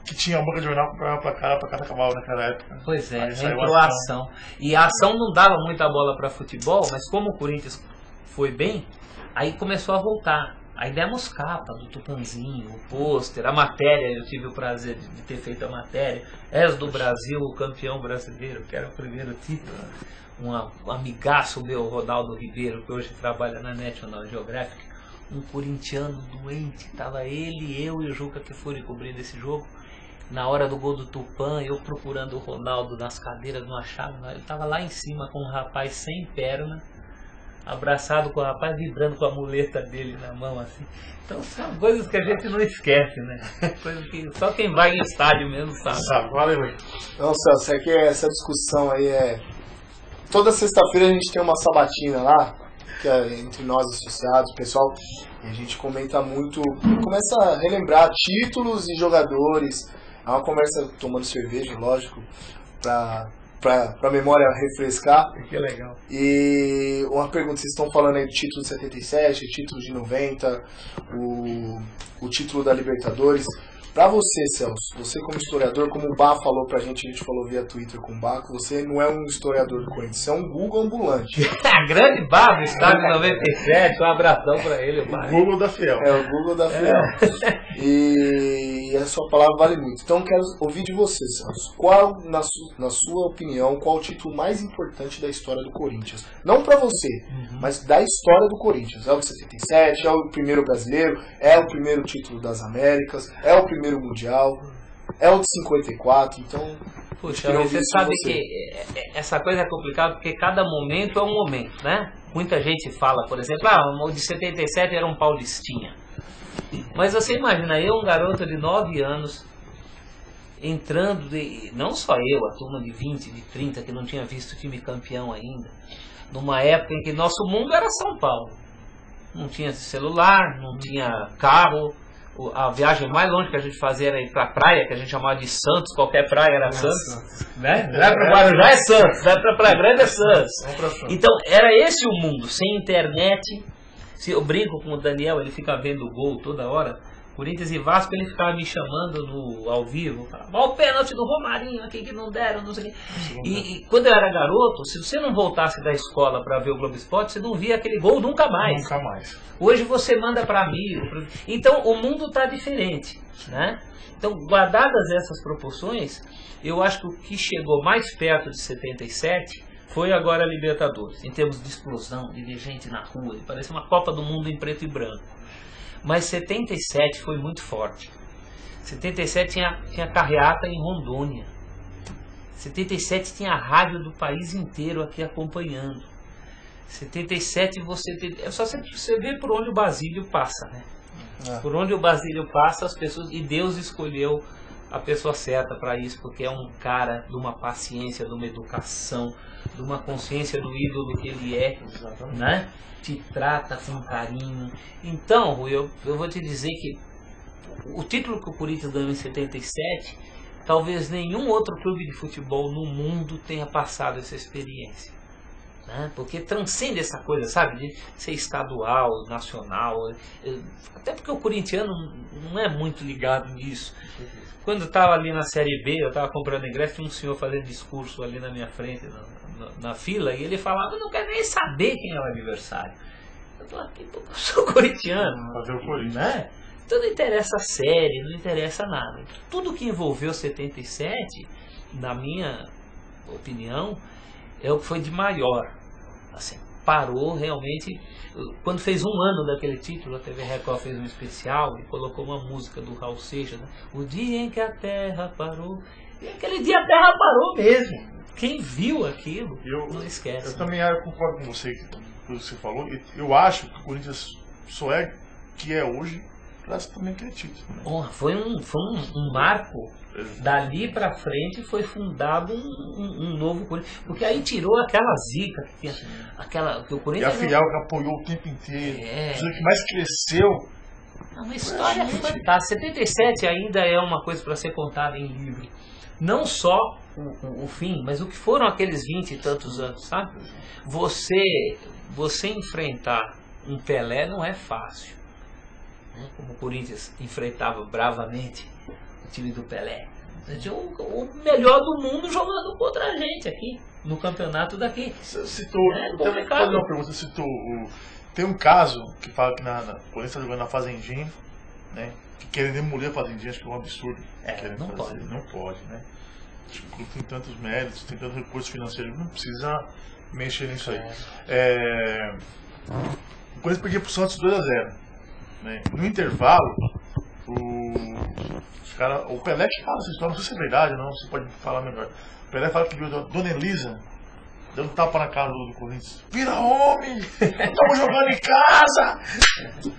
que tinha a banca de jornal, comprava pra cá acabava naquela época. Pois é, entrou a Ação. E a Ação não dava muita bola para futebol, mas como o Corinthians foi bem, aí começou a voltar. Aí demos capa do Tupanzinho, o pôster, a matéria, eu tive o prazer de ter feito a matéria. És do Brasil, o campeão brasileiro, que era o primeiro título. Um amigaço meu, Ronaldo Ribeiro, que hoje trabalha na National Geographic, um corintiano doente, tava ele, eu e o Juca Kfouri cobrindo esse jogo. Na hora do gol do Tupã, eu procurando o Ronaldo nas cadeiras, não achava, ele tava lá em cima com um rapaz sem perna, abraçado com o rapaz, vibrando com a muleta dele na mão, assim. Então são coisas que a gente não esquece, né? Coisas que só quem vai em estádio mesmo sabe. Valeu. Não, Celso, é que essa discussão aí toda sexta-feira a gente tem uma sabatina lá, que é entre nós associados, pessoal, e a gente comenta muito, começa a relembrar títulos e jogadores. É uma conversa tomando cerveja, lógico, pra memória refrescar. Que legal. E uma pergunta, vocês estão falando aí do título de 77, título de 90, o título da Libertadores. Pra você, Celso, você como historiador, como o Bá falou pra gente, a gente falou via Twitter com o Baco, você não é um historiador do Corinthians, você é um Google ambulante. A grande Bá do estádio 97, um abração pra ele. O Google da Fiel. É, o Google da Fiel. E a sua palavra vale muito. Então eu quero ouvir de você, Celso. Qual, na sua opinião, qual o título mais importante da história do Corinthians? Não pra você, mas da história do Corinthians. É o de 77, é o primeiro brasileiro, é o primeiro título das Américas, é o primeiro Mundial, é o de 54, então... Puxa, você sabe que essa coisa é complicada porque cada momento é um momento, né? Muita gente fala, por exemplo, o de 77 era um paulistinha. Mas você imagina, eu, um garoto de 9 anos, entrando, não só eu, a turma de 20, de 30, que não tinha visto time campeão ainda, numa época em que nosso mundo era São Paulo. Não tinha celular, não tinha carro, a viagem mais longe que a gente fazia era ir pra praia, que a gente chamava de Santos, qualquer praia era Santos, né? Vai pro Guarujá é Santos, vai pra Praia Grande é Santos. Então era esse o mundo, sem internet. Se eu brinco com o Daniel, ele fica vendo o gol toda hora, Corinthians e Vasco, ele ficava me chamando ao vivo, falava, olha o pênalti do Romarinho aqui que não deram, não sei o quê. E quando eu era garoto, se você não voltasse da escola para ver o Globo Esporte, você não via aquele gol nunca mais. Nunca mais. Hoje você manda para amigo. Então o mundo está diferente, né? Então, guardadas essas proporções, eu acho que o que chegou mais perto de 77 foi agora a Libertadores, em termos de explosão, de ver gente na rua, de parecer uma Copa do Mundo em preto e branco. Mas 77 foi muito forte. 77 tinha carreata em Rondônia. 77 tinha a rádio do país inteiro aqui acompanhando. 77 é só você ver por onde o Basílio passa, né? Por onde o Basílio passa, as pessoas, e Deus escolheu a pessoa certa para isso, porque é um cara de uma paciência, de uma educação, de uma consciência do ídolo que ele é, né? Te trata com carinho. Então, Rui, eu vou te dizer que o título que o Corinthians ganhou em 77, talvez nenhum outro clube de futebol no mundo tenha passado essa experiência, né? Porque transcende essa coisa, sabe, de ser estadual, nacional, até porque o corintiano não é muito ligado nisso. Quando eu estava ali na Série B, eu estava comprando ingresso, tinha um senhor fazendo discurso ali na minha frente, na fila, e ele falava, eu não quero nem saber quem é o adversário. Eu falava, eu sou corintiano, Fazer o Corinthians, né? Então não interessa a série, não interessa nada. Tudo que envolveu 77, na minha opinião, é o que foi de maior. Assim, parou realmente. Quando fez um ano daquele título, a TV Record fez um especial e colocou uma música do Raul Seixas, né? O dia em que a Terra parou. E aquele dia a Terra parou mesmo. Quem viu aquilo não esquece. Eu também concordo com você, que você falou. Eu acho que o Corinthians só é que é hoje graças também àquele título, né? Foi um marco. Dali pra frente foi fundado um novo Corinthians. Porque aí tirou aquela zica que tinha. Que o Corinthians. E a filial que apoiou o tempo inteiro. O que mais cresceu. É uma história fantástica. 77 ainda é uma coisa para ser contada em livro. Não só o fim, mas o que foram aqueles 20 e tantos anos, sabe? Você enfrentar um Pelé não é fácil, né? Como o Corinthians enfrentava bravamente o time do Pelé. O melhor do mundo jogando contra a gente aqui, no campeonato daqui. Você citou, uma pergunta, você citou, tem um caso que fala que o Corinthians está jogando na Fazendinha, né? Que querem demolir a Fazendinha, acho que é um absurdo. Não pode. Não pode, né? Acho que o clube tem tantos méritos, tem tantos recursos financeiros, não precisa mexer nisso aí. O Corinthians perdia pro Santos 2-0. Né? No intervalo, o Pelé que fala essa história, não sei se é verdade ou não, você pode falar melhor. O Pelé fala que viu a Dona Elisa dando tapa na cara do Corinthians. Vira homem! Estamos jogando em casa!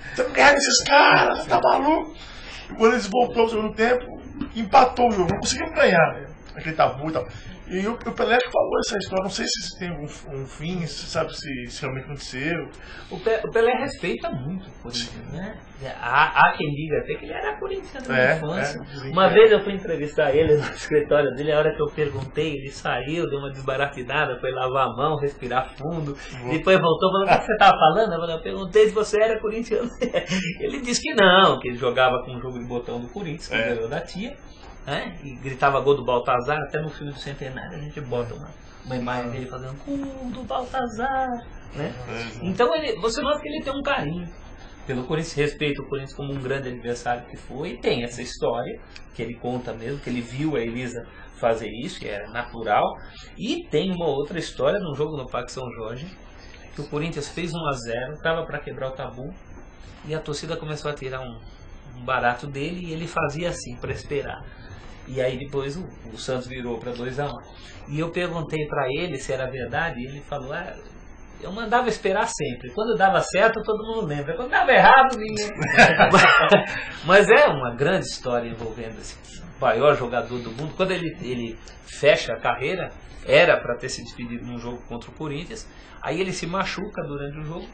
Estamos ganhando esses caras, tá maluco? E o Corinthians voltou no segundo tempo, empatou o jogo, não conseguiu ganhar, né? Aquele tabu e tal. E o Pelé falou essa história, não sei se tem um fim, se sabe se realmente aconteceu. O Pelé respeita muito o Corinthians, né? Há quem diga até que ele era corintiano na infância. Uma vez eu fui entrevistar ele no escritório dele, a hora que eu perguntei, ele saiu, deu uma desbaratinada, foi lavar a mão, respirar fundo, depois voltou, falou, o que você estava falando? Eu perguntei se você era corintiano. Ele disse que não, que ele jogava com o jogo de botão do Corinthians, que ganhou da tia. Né? E gritava gol do Baltazar, até no filme do Centenário a gente bota uma imagem dele fazendo gol do Baltazar, né? Então você nota que ele tem um carinho pelo Corinthians, respeita o Corinthians como um grande adversário que foi, e tem essa história que ele conta mesmo, que ele viu a Elisa fazer isso, que era natural, e tem uma outra história num jogo no Parque São Jorge, que o Corinthians fez 1-0, estava para quebrar o tabu, e a torcida começou a tirar um barato dele, e ele fazia assim, para esperar. E aí depois o Santos virou para 2-1. E eu perguntei para ele se era verdade, e ele falou, eu mandava esperar sempre. Quando dava certo, todo mundo lembra. Quando dava errado, ninguém. Mas é uma grande história envolvendo esse maior jogador do mundo. Quando ele fecha a carreira, era para ter se despedido num jogo contra o Corinthians. Aí ele se machuca durante o jogo.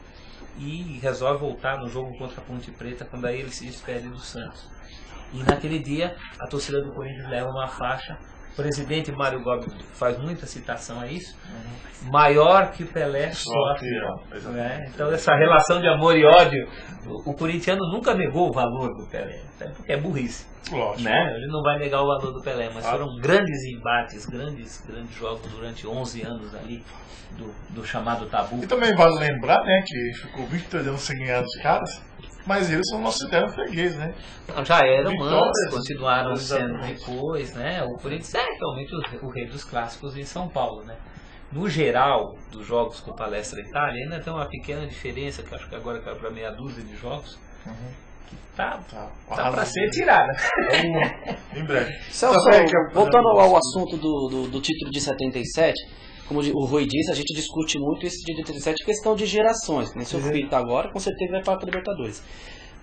e resolve voltar no jogo contra a Ponte Preta, quando aí ele se despede do Santos. E naquele dia a torcida do Corinthians leva uma faixa. O presidente Mário Gobi faz muita citação a isso. Maior que Pelé, só né? Então essa relação de amor e ódio, o corintiano nunca negou o valor do Pelé, até porque é burrice. Lógico. Né? Ele não vai negar o valor do Pelé, mas foram grandes embates, grandes jogos durante 11 anos ali do chamado tabu. E também vale lembrar, né, que ficou 23 anos sem ganhar os caras. Mas eles são nosso eterno freguês, né? Não, já eram antes, continuaram sendo depois, né? O Corinthians é realmente o rei dos clássicos em São Paulo, né? No geral, dos jogos com Palestra Itália, ainda tem uma pequena diferença, que acho que agora caiu para meia dúzia de jogos, que tá para ser tirada. Em breve. Celso, voltando ao assunto do título de 77, como o Rui disse, a gente discute muito esse de 87, questão de gerações. Né? Seu filho está agora, com certeza vai para a Libertadores.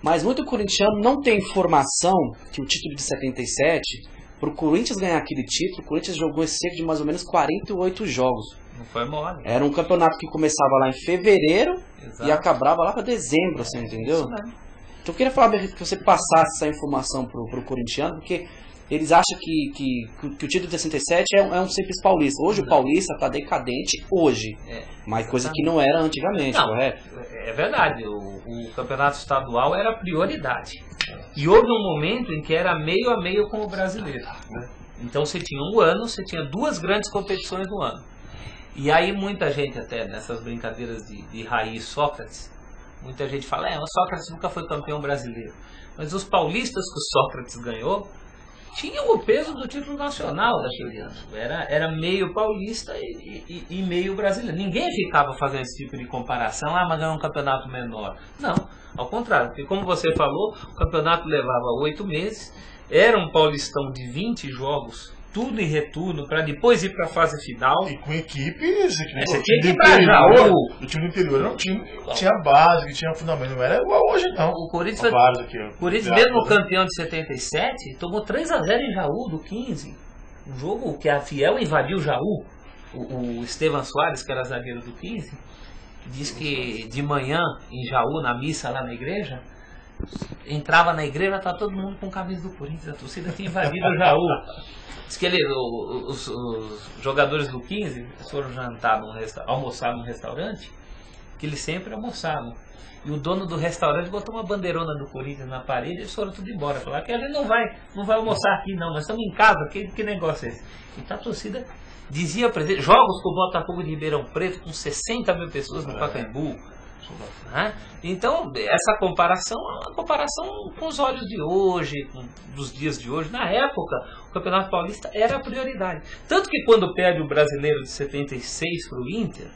Mas muito corintiano não tem informação que o título de 77, para o Corinthians ganhar aquele título, o Corinthians jogou cerca de mais ou menos 48 jogos. Não foi mole. Era um campeonato que começava lá em fevereiro e acabava lá para dezembro, você entendeu? Então eu queria falar que você passasse essa informação para o corintiano, porque eles acham que o título de 67 é um simples paulista. Hoje o paulista está decadente hoje, mas coisa que não era antigamente, correto? É verdade, o campeonato estadual era prioridade. E houve um momento em que era meio a meio com o brasileiro. Então você tinha um ano, você tinha 2 grandes competições no ano. E aí muita gente até, nessas brincadeiras de raiz Sócrates, muita gente fala, o Sócrates nunca foi campeão brasileiro. Mas os paulistas que o Sócrates ganhou, tinham o peso do título nacional daquele ano. Era meio paulista e meio brasileiro. Ninguém ficava fazendo esse tipo de comparação, mas ganhou um campeonato menor. Não, ao contrário, porque como você falou, o campeonato levava 8 meses, era um paulistão de 20 jogos, tudo em retorno, para depois ir para a fase final. E com equipes, você tinha que ir para Jaú. O time do interior não tinha base, que tinha fundamento, não era igual hoje não. O Corinthians mesmo campeão de 77, tomou 3-0 em Jaú, do 15. Um jogo que a Fiel invadiu Jaú. O Estevan Soares, que era zagueiro do 15, diz que de manhã em Jaú, na missa lá na igreja, entrava na igreja, tá todo mundo com camisa do Corinthians, a torcida tinha invadido o Jaú. Diz que os jogadores do 15 foram almoçar num restaurante, que eles sempre almoçavam. E o dono do restaurante botou uma bandeirona do Corinthians na parede e eles foram tudo embora. Falaram que a gente não vai almoçar aqui não, nós estamos em casa, que negócio é esse? Então a torcida dizia para ele, jogos com o Botafogo de Ribeirão Preto com 60 mil pessoas no Pacaembu. Então essa comparação é uma comparação com os olhos de hoje, dos dias de hoje. Na época o Campeonato Paulista era a prioridade, tanto que quando perde o Brasileiro de 76 para o Inter,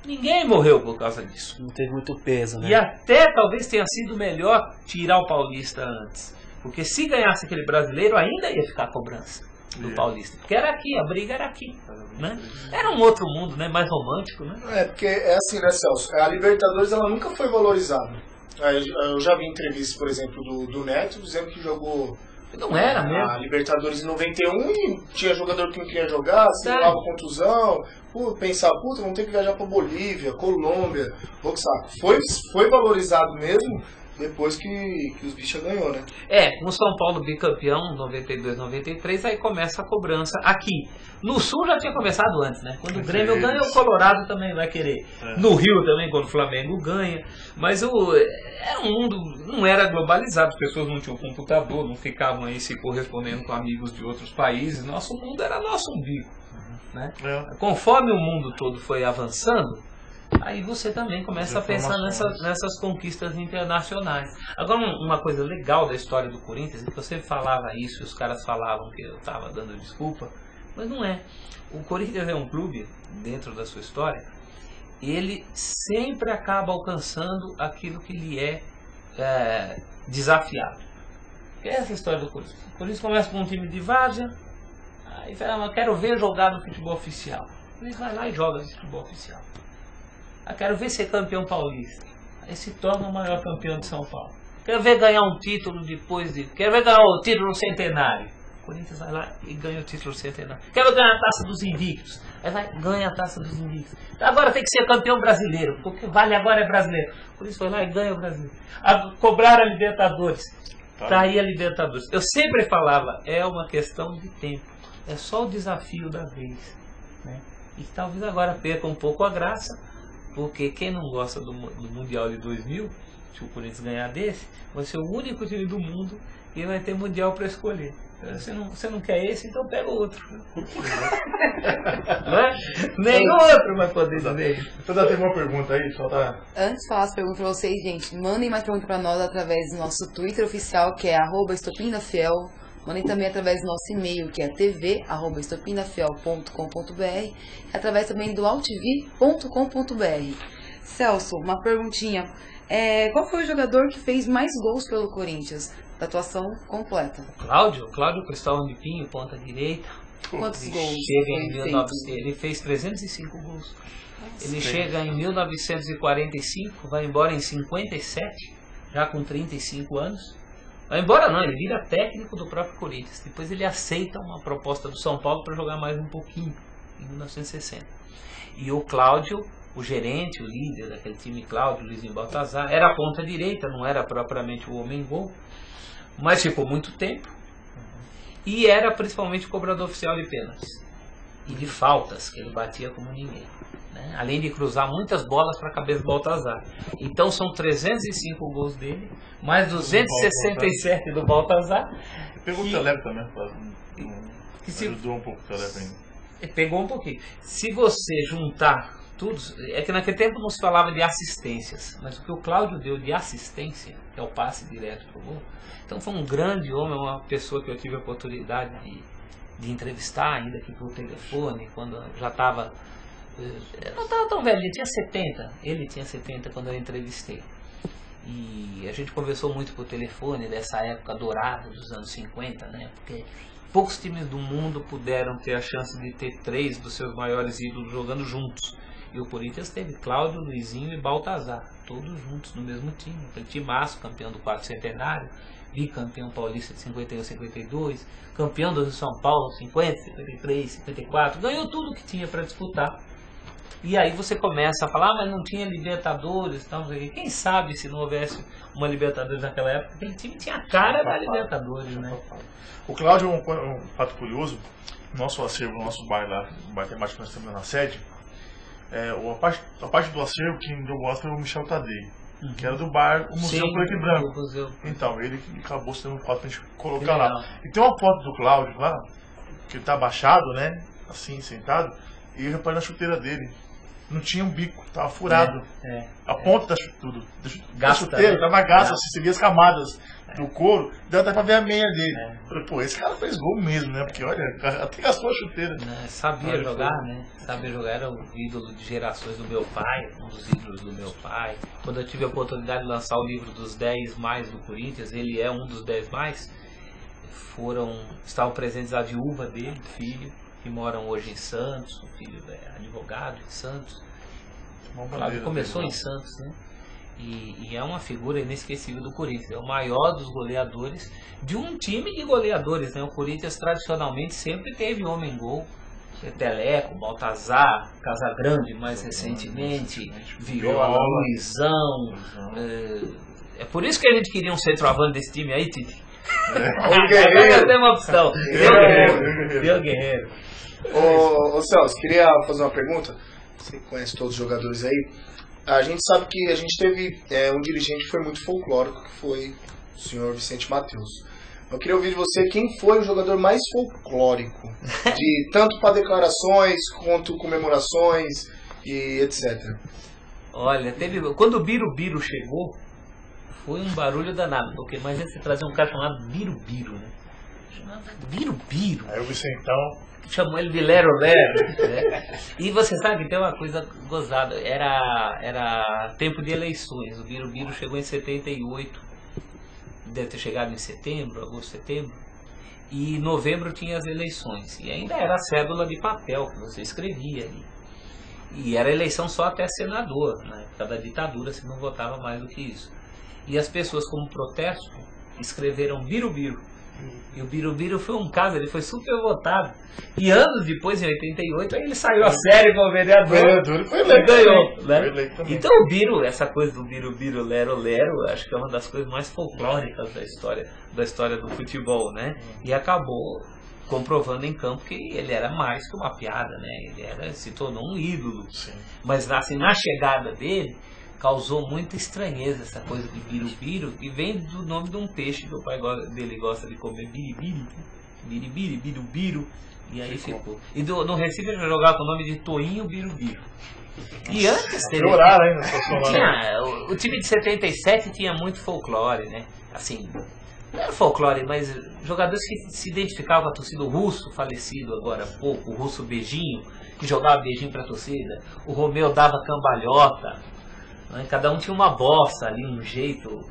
ninguém morreu por causa disso. Não teve muito peso, né? E até talvez tenha sido melhor tirar o Paulista antes, porque se ganhasse aquele Brasileiro ainda ia ficar a cobrança do Paulista, porque era aqui, a briga era aqui, né? Era um outro mundo, né? Mais romântico, né? Porque é assim, né, Celso? A Libertadores ela nunca foi valorizada. Eu já vi entrevistas, por exemplo, do Neto dizendo que jogou não era mesmo. A Libertadores em 91 e tinha jogador que não queria jogar, se levava contusão, pensava, vamos ter que viajar para Bolívia, Colômbia, saco. Foi valorizado mesmo depois que os bichos ganhou, né? Com o São Paulo bicampeão, 92, 93, aí começa a cobrança aqui. No Sul já tinha começado antes, né? Quando o Grêmio ganha, o Colorado também vai querer. No Rio também, quando o Flamengo ganha. Mas era um mundo, não era globalizado, as pessoas não tinham computador, não ficavam aí se correspondendo com amigos de outros países. Nosso mundo era nosso umbigo, né? Conforme o mundo todo foi avançando, aí você também começa a pensar nessas conquistas internacionais. Agora, uma coisa legal da história do Corinthians, é que eu sempre falava isso, os caras falavam que eu estava dando desculpa, mas não é. O Corinthians é um clube, dentro da sua história, ele sempre acaba alcançando aquilo que lhe é desafiado. Que é essa história do Corinthians. O Corinthians começa com um time de várzea, aí fala, quero ver jogar no futebol oficial. Ele vai lá e joga no futebol oficial. Quero ver ser campeão paulista. Aí se torna o maior campeão de São Paulo. Quero ver ganhar um título quero ver ganhar o título centenário. O Corinthians vai lá e ganha o título centenário. Quero ganhar a Taça dos Invictos. Aí vai, ganha a Taça dos Invictos. Agora tem que ser campeão brasileiro, porque vale agora é brasileiro. Por isso foi lá e ganha o brasileiro. Cobraram a Libertadores. Tá aí a Libertadores. Eu sempre falava, é uma questão de tempo. É só o desafio da vez. Né? E talvez agora perca um pouco a graça, porque quem não gosta do Mundial de 2000, se o Corinthians ganhar desse, vai ser o único time do mundo que vai ter Mundial para escolher. Você não quer esse, então pega o outro. Não é? Nem o outro vai poder dizer. Então já tem uma pergunta aí, só tá... Antes de falar as perguntas pra vocês, gente, mandem mais perguntas pra nós através do nosso Twitter oficial, que é @estopindafiel. Mandem também através do nosso e-mail, que é tv@estopindafiel.com.br, e através também do altv.com.br. Celso, uma perguntinha. Qual foi o jogador que fez mais gols pelo Corinthians? Da atuação completa. Cláudio Cristóvão de Pinho, ponta direita. Quantos gols? Ele fez 305 gols. Ele chega em 1945, vai embora em 57, já com 35 anos. Vai embora não, ele vira técnico do próprio Corinthians. Depois ele aceita uma proposta do São Paulo para jogar mais um pouquinho, em 1960. E o Cláudio, o gerente, o líder daquele time, Cláudio Luizinho Baltazar, era a ponta direita, não era propriamente o homem-gol, mas ficou muito tempo. E era principalmente o cobrador oficial de pênaltis e de faltas, que ele batia como ninguém, né? Além de cruzar muitas bolas para a cabeça do Baltazar. Então são 305 gols dele, mais 267 do Baltazar. Pegou o Teleco também, ajudou um pouco o Teleco ainda. Pegou um pouquinho. Se você juntar tudo, é que naquele tempo não se falava de assistências, mas o que o Cláudio deu de assistência, que é o passe direto pro gol, então foi um grande homem, uma pessoa que eu tive a oportunidade de entrevistar ainda aqui por telefone, quando já estava, não estava tão velho, ele tinha 70 quando eu entrevistei. E a gente conversou muito por telefone dessa época dourada dos anos 50, né? Porque poucos times do mundo puderam ter a chance de ter 3 dos seus maiores ídolos jogando juntos. E o Corinthians teve Cláudio, Luizinho e Baltazar, todos juntos no mesmo time. Aquele timaço, campeão do 4º centenário, bicampeão paulista de 51, 52, campeão do São Paulo 50, 53, 54, ganhou tudo que tinha para disputar. E aí você começa a falar, mas não tinha Libertadores, tal, quem sabe se não houvesse uma Libertadores naquela época, aquele time tinha a cara da Libertadores, né? O Cláudio, um fato curioso, nosso acervo, nosso bar lá, o bar temático que nós temos na sede, a parte do acervo que deu gosto foi o Michel Tadei, que era do bar, o Museu Preto e Branco. Então, ele acabou sendo um foto pra gente colocar lá. E tem uma foto do Cláudio lá, que ele tá abaixado, né, assim, sentado, e eu reparei na chuteira dele. Não tinha um bico, tava furado. A ponta da chuteira tava gasta, assim, você via as camadas do couro, dá até pra ver a meia dele. Falei, pô, esse cara fez gol mesmo, né? Porque olha, até gastou a chuteira. Sabia jogar, né? Sabia jogar, era o ídolo de gerações do meu pai, um dos ídolos do meu pai. Quando eu tive a oportunidade de lançar o livro dos 10 mais do Corinthians, ele é um dos 10 mais. Estavam presentes a viúva dele, filho, que moram hoje em Santos, o filho é advogado em Santos. Claro, começou em Santos, né? E é uma figura inesquecível do Corinthians, é o maior dos goleadores de um time de goleadores, né? O Corinthians tradicionalmente sempre teve homem-gol, Teleco, Baltazar, Casagrande mais recentemente, Viola, Luizão. É por isso que a gente queria um centroavante desse time aí, Tite. O Guerreiro. Tem uma opção. Deu Guerreiro. Ô Celso, queria fazer uma pergunta. Você conhece todos os jogadores aí. A gente sabe que a gente teve um dirigente que foi muito folclórico, que foi o senhor Vicente Matheus. Eu queria ouvir de você quem foi o jogador mais folclórico, de tanto para declarações quanto comemorações e etc. Olha, quando o Birubiru chegou, foi um barulho danado, porque imagina você trazer um cara chamado Birubiru, né? Chamava Birubiru. Aí o Vicentão chamou ele de Lero Lero, né? E você sabe que tem uma coisa gozada, era tempo de eleições, o Birubiru chegou em 78, deve ter chegado em setembro, agosto, setembro, e em novembro tinha as eleições, e ainda era a cédula de papel que você escrevia ali, e era eleição só até senador, na época da ditadura você não votava mais do que isso, e as pessoas como protesto escreveram Birubiru, E o Birubiru foi um caso, ele foi super votado. E anos depois, em 88, aí ele saiu a série como vereador E foi eleito. ganhou, também. né? Foi eleito também. Então o Biru, essa coisa do Birubiru, Lero, acho que é uma das coisas mais folclóricas da história do futebol, né? E acabou comprovando em campo que ele era mais que uma piada, né? Ele se tornou um ídolo. Sim. Mas assim, na chegada dele, causou muita estranheza essa coisa de birubiru, que vem do nome de um peixe que o pai dele gosta de comer, biribiri, birubiru, e aí ficou. E no Recife ele jogava com o nome de Toinho Birubiru. E antes teve... Choraram ainda, o time de 77 tinha muito folclore, né? Assim, não era folclore, mas jogadores que se identificavam com a torcida. O Russo, falecido agora há pouco, o Russo Beijinho, que jogava beijinho pra torcida. O Romeu dava cambalhota. Né? Cada um tinha uma bossa ali, um jeito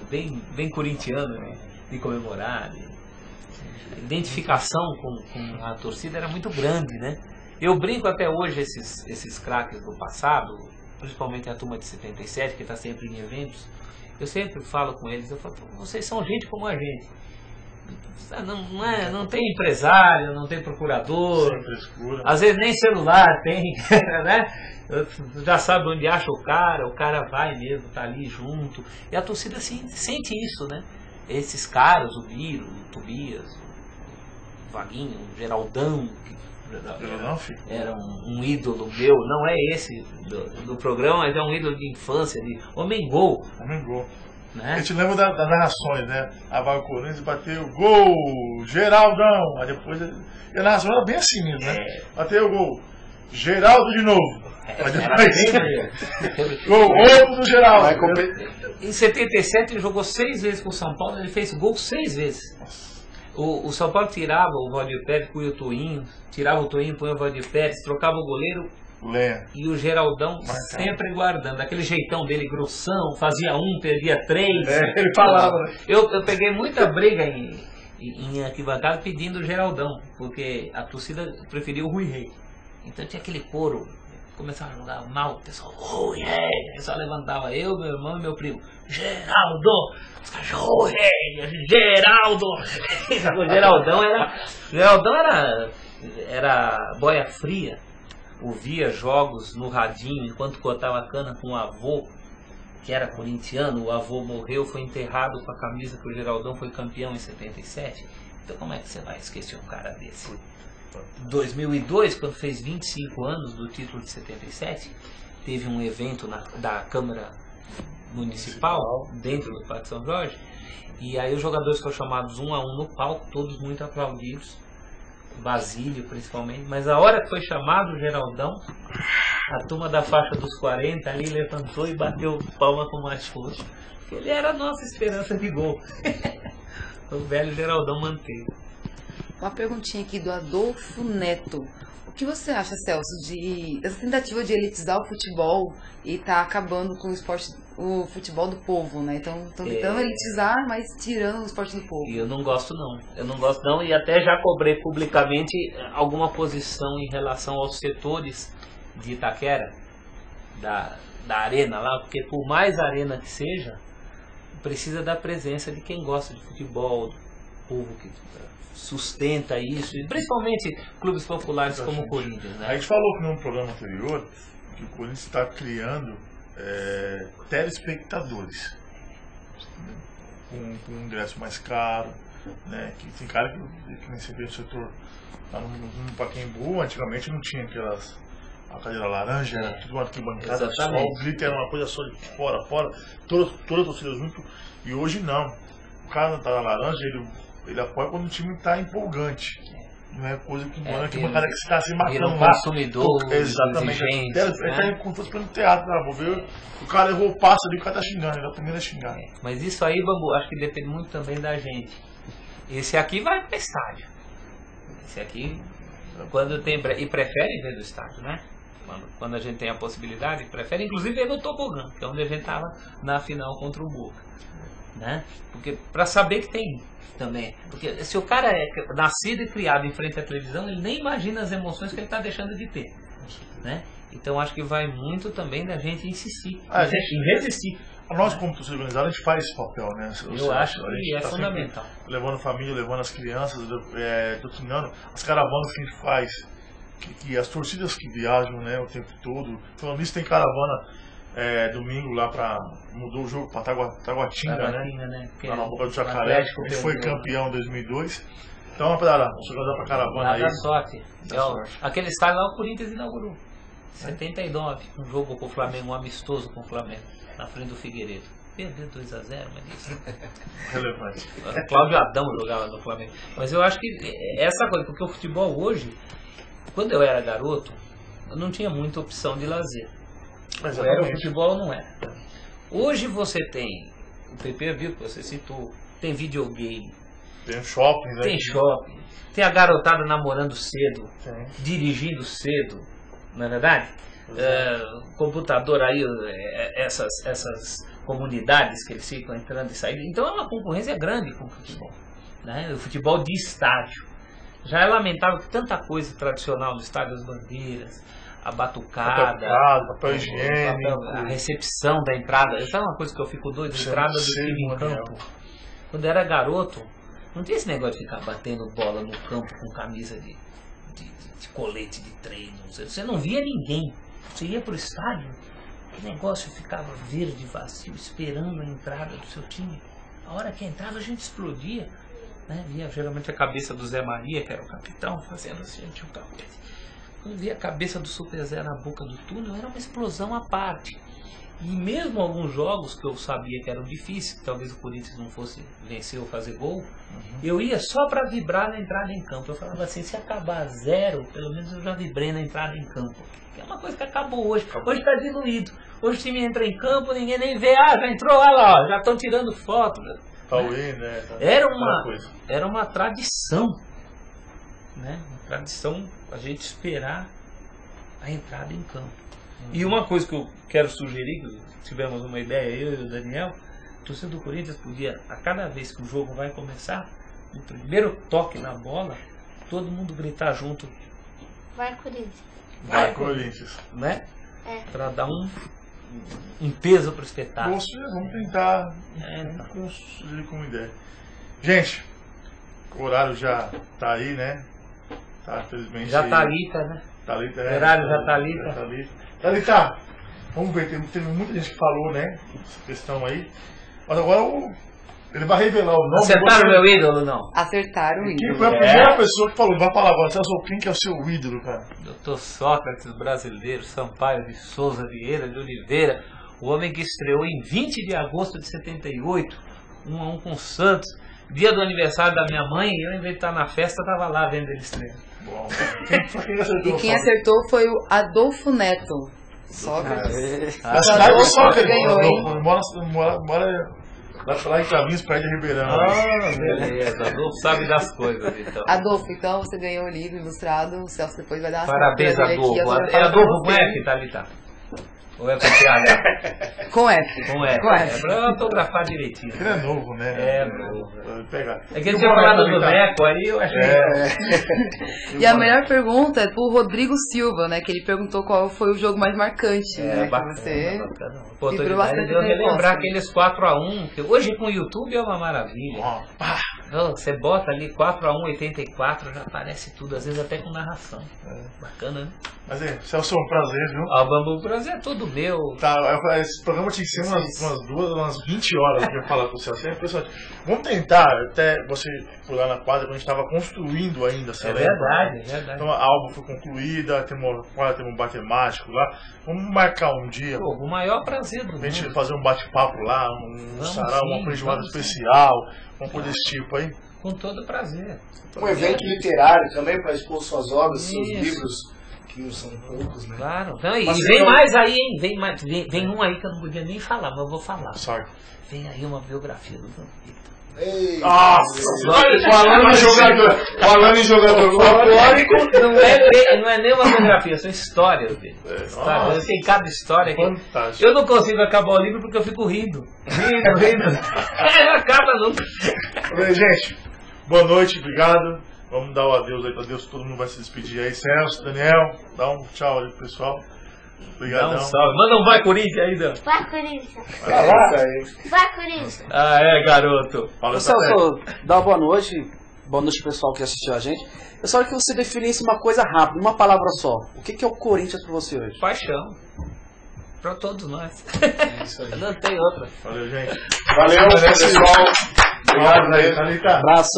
bem corintiano, né? De comemorar. A identificação com a torcida era muito grande, né? Eu brinco até hoje esses craques do passado, principalmente a turma de 77, que está sempre em eventos. Eu sempre falo com eles, eu falo, vocês são gente como a gente. Não tem empresário, não tem procurador, às vezes nem celular tem, né? Já sabe onde acha o cara vai mesmo, tá ali junto. E a torcida sente isso, né? Esses caras, o Biro, o Tobias, o Vaguinho, o Geraldão, era um ídolo meu, não é esse do programa, mas é um ídolo de infância, de Homem-Gol. Né? A gente lembra das narrações, né? A Vai o Corinthians bateu gol, Geraldão. Aí depois a narração era bem assim mesmo, né? Bateu o gol, Geraldo de novo. Gol, ovo do Geraldo. Em 77 ele jogou 6 vezes com o São Paulo, ele fez gol 6 vezes. O São Paulo tirava o Valdir Pérez, punha o Toinho, tirava o Toinho, punha o Valdir Pérez, trocava o goleiro. E o Geraldão sempre guardando, aquele jeitão dele grossão, fazia 1, perdia 3. Ele falava. Eu peguei muita briga em arquibancada pedindo o Geraldão, porque a torcida preferia o Rui Rei. Então tinha aquele coro, começava a jogar mal, o pessoal, Rui Rei, o pessoal levantava, eu, meu irmão e meu primo, Geraldo, Rui Rei, Geraldo. O Geraldão era boia fria. Ouvia jogos no radinho enquanto cortava a cana com o avô, que era corintiano. O avô morreu, foi enterrado com a camisa que o Geraldão foi campeão em 77. Então como é que você vai esquecer um cara desse? Em 2002, quando fez 25 anos do título de 77, teve um evento da Câmara Municipal, dentro do Parque São Jorge, e aí os jogadores foram chamados um a um no palco, todos muito aplaudidos. Basílio principalmente, mas a hora que foi chamado o Geraldão, a turma da faixa dos 40 ali levantou e bateu palma com mais força. Ele era a nossa esperança de gol. O velho Geraldão manteve. Uma perguntinha aqui do Adolfo Neto. O que você acha, Celso, dessa tentativa de elitizar o futebol e tá acabando com o futebol do povo, né? Então estão tentando elitizar, mas tirando o esporte do povo. E eu não gosto não, e até já cobrei publicamente alguma posição em relação aos setores de Itaquera, da arena lá, porque por mais arena que seja, precisa da presença de quem gosta de futebol, do povo que sustenta isso, e principalmente clubes populares como o Corinthians, né? A gente falou num programa anterior que o Corinthians está criando telespectadores com um ingresso mais caro, né? Que tem cara que nem você vê no setor tá no Pacaembu, antigamente não tinha a cadeira laranja, era tudo uma arquibancada só, o grito era uma coisa só de fora, toda a torcida junto, e hoje não. O cara tá na laranja, ele apoia quando o time está empolgante. Não é coisa que manda que uma cara que está se matando lá. Consumidor, exatamente. Ele está como se fosse pelo teatro, vou ver. O cara errou o passo ali, o cara está xingando, ele está primeiro a xingar. Mas isso aí, Bambu, acho que depende muito também da gente. Esse aqui vai para estádio. Esse aqui, quando tem. E prefere ver do estádio, né? Quando a gente tem a possibilidade, prefere inclusive ver no tobogã, que é onde a gente estava na final contra o Boca. Né? Porque para saber que tem também, porque se o cara é nascido e criado em frente à televisão, ele nem imagina as emoções que ele está deixando de ter, né? Então acho que vai muito também da gente insistir, em resistir. Nós, como torcida organizada, a gente faz esse papel, né? Eu acho que é fundamental. Levando família, levando as crianças, doutrinando as caravanas que a gente faz, que as torcidas que viajam, né, o tempo todo. Falando nisso, tem caravana domingo lá mudou o jogo para Taguatinga, né? Lá na Boca do Jacaré, a gente foi campeão em 2002. Então, vamos organizar para caravana aí. Dá sorte. Aquele estádio lá o Corinthians inaugurou. 79, um jogo com o Flamengo, um amistoso com o Flamengo, na frente do Figueiredo. Perdeu 2-0, mas isso. Relevante. O Cláudio Adão jogava no Flamengo. Mas eu acho que essa coisa, porque o futebol hoje, quando eu era garoto, eu não tinha muita opção de lazer. Mas era o futebol ou não era. Hoje você tem o pay-per-view que você citou, tem videogame. Tem shopping, né? Tem shopping. Tem a garotada namorando cedo, dirigindo cedo, não é verdade? Computador aí, essas comunidades que eles ficam entrando e saindo. Então é uma concorrência grande com o futebol. Né? O futebol de estádio. Já é lamentável que tanta coisa tradicional no estádio das bandeiras, a batucada, papel higiênico, a recepção da entrada. Isso é uma coisa que eu fico doido, a entrada do time em campo. Quando eu era garoto, não tinha esse negócio de ficar batendo bola no campo com camisa de colete de treino. Você não via ninguém. Você ia pro estádio, o negócio ficava verde, vazio, esperando a entrada do seu time. A hora que entrava, a gente explodia. Né? Via geralmente a cabeça do Zé Maria, que era o capitão, fazendo assim, tinha um capete. Quando via a cabeça do Super Zé na boca do túnel, era uma explosão à parte. E mesmo alguns jogos que eu sabia que eram difíceis, que talvez o Corinthians não fosse vencer ou fazer gol, eu ia só para vibrar na entrada em campo. Eu falava assim, se acabar 0, pelo menos eu já vibrei na entrada em campo. Que é uma coisa que acabou hoje. Hoje está diluído. Hoje o time entra em campo, ninguém nem vê, já entrou, olha lá, ó, já estão tirando foto. Era uma tradição, né? Uma tradição a gente esperar a entrada em campo. E uma coisa que eu quero sugerir, que tivemos uma ideia, eu e o Daniel, o torcedor do Corinthians podia, a cada vez que o jogo vai começar, no primeiro toque na bola, todo mundo gritar junto. Vai Corinthians. Vai Corinthians. Né? Para dar um peso pro espetáculo. Vamos tentar construir como ideia. Gente, o horário já tá aí, né? Tá, felizmente. Já tá Thalita, né? Thalita, o horário já Thalita. Thalita, vamos ver, teve muita gente que falou, né? Essa questão aí. Mas agora ele vai revelar o nome. Acertaram o meu ídolo, não? Acertaram o ídolo. Quem foi a primeira pessoa que falou? Vai falar agora, quem que é o seu ídolo, cara? Dr. Sócrates brasileiro, Sampaio de Souza Vieira de Oliveira, o homem que estreou em 20 de agosto de 78, 1-1 com o Santos, dia do aniversário da minha mãe, e eu, em vez de estar na festa, estava lá vendo ele estrear. Bom, quem acertou foi o Adolfo Neto. Sócrates. A cidade de Sócrates ganhou, hein? Mora lá em Caminhos, perto de Ribeirão. Beleza. Adolfo sabe das coisas, então. Adolfo, então você ganhou o livro ilustrado. O Celso depois vai dar uma parabéns, Adolfo. É Adolfo com F, Thalita? Ou é com PH? Com F. Com F. É pra autografar direitinho. Ele é novo, né? É novo. É que ele tinha falado do Neco, aí eu achei. E a melhor pergunta é pro Rodrigo Silva, né? Que ele perguntou qual foi o jogo mais marcante. Né, bacana, você vibrou bastante. Eu relembrar aqueles 4-1, que hoje com o YouTube é uma maravilha. Você bota ali 4-1, 84, já aparece tudo, às vezes até com narração. Bacana, né? Mas Celso, é um prazer, viu? O prazer é todo meu. Tá, esse programa tinha que ser umas 20 horas pra falar com o Celso. É impressionante. Vamos tentar, até você foi lá na quadra, quando a gente estava construindo ainda essa lei. É verdade. Então a algo foi concluída, temos um matemático lá. Vamos marcar um dia. Pô, o maior prazer do mundo. A gente fazer um bate-papo lá, sarau, uma feijoada especial, uma coisa desse tipo aí. Com todo prazer. Um evento literário também para expor suas obras, seus livros. Que não são poucos, né? Claro. Então, e vem mais aí, hein? Vem um aí que eu não podia nem falar, mas eu vou falar. Sorry. Vem aí uma biografia do Vampeta. Nossa! Falando em jogador folclórico. Não é nem uma biografia, são histórias dele. Tem cada história aqui. Fantástico. Eu não consigo acabar o livro porque eu fico rindo. Não acaba nunca. Gente, boa noite, obrigado. Vamos dar o adeus aí pra Deus, todo mundo vai se despedir aí. Celso, Daniel, dá um tchau ali pro pessoal. Obrigadão. Dá um salve. Manda um vai Corinthians aí, Dan. Vai, Corinthians. Vai, Corinthians. Ah, é, garoto. Fala, Celso, dá uma boa noite. Boa noite pro pessoal que assistiu a gente. Eu só queria que você definisse uma coisa rápida, uma palavra só. O que é o Corinthians pra você hoje? Paixão. Pra todos nós. isso aí. Não tem outra. Valeu, gente. Valeu, pessoal. Obrigado, Thalita. Abraço.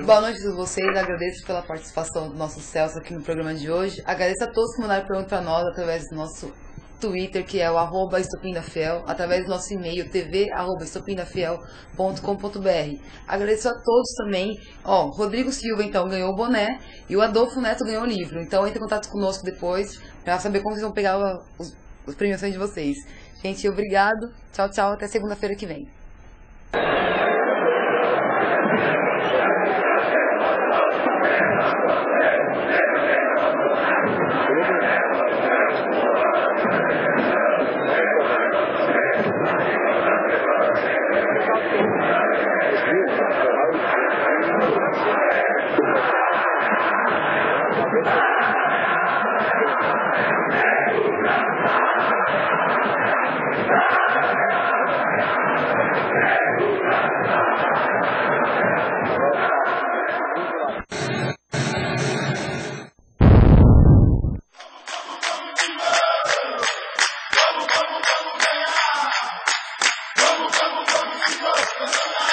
Boa noite a vocês, agradeço pela participação do nosso Celso aqui no programa de hoje. Agradeço a todos que mandaram pergunta para nós através do nosso Twitter, que é o @estopindafiel, através do nosso e-mail tv@estopindafiel.com.br. Agradeço a todos também. Rodrigo Silva então ganhou o boné e o Adolfo Neto ganhou o livro. Então entre em contato conosco depois para saber como vocês vão pegar as premiações de vocês. Gente, obrigado. Tchau, tchau. Até segunda-feira que vem. Vamos,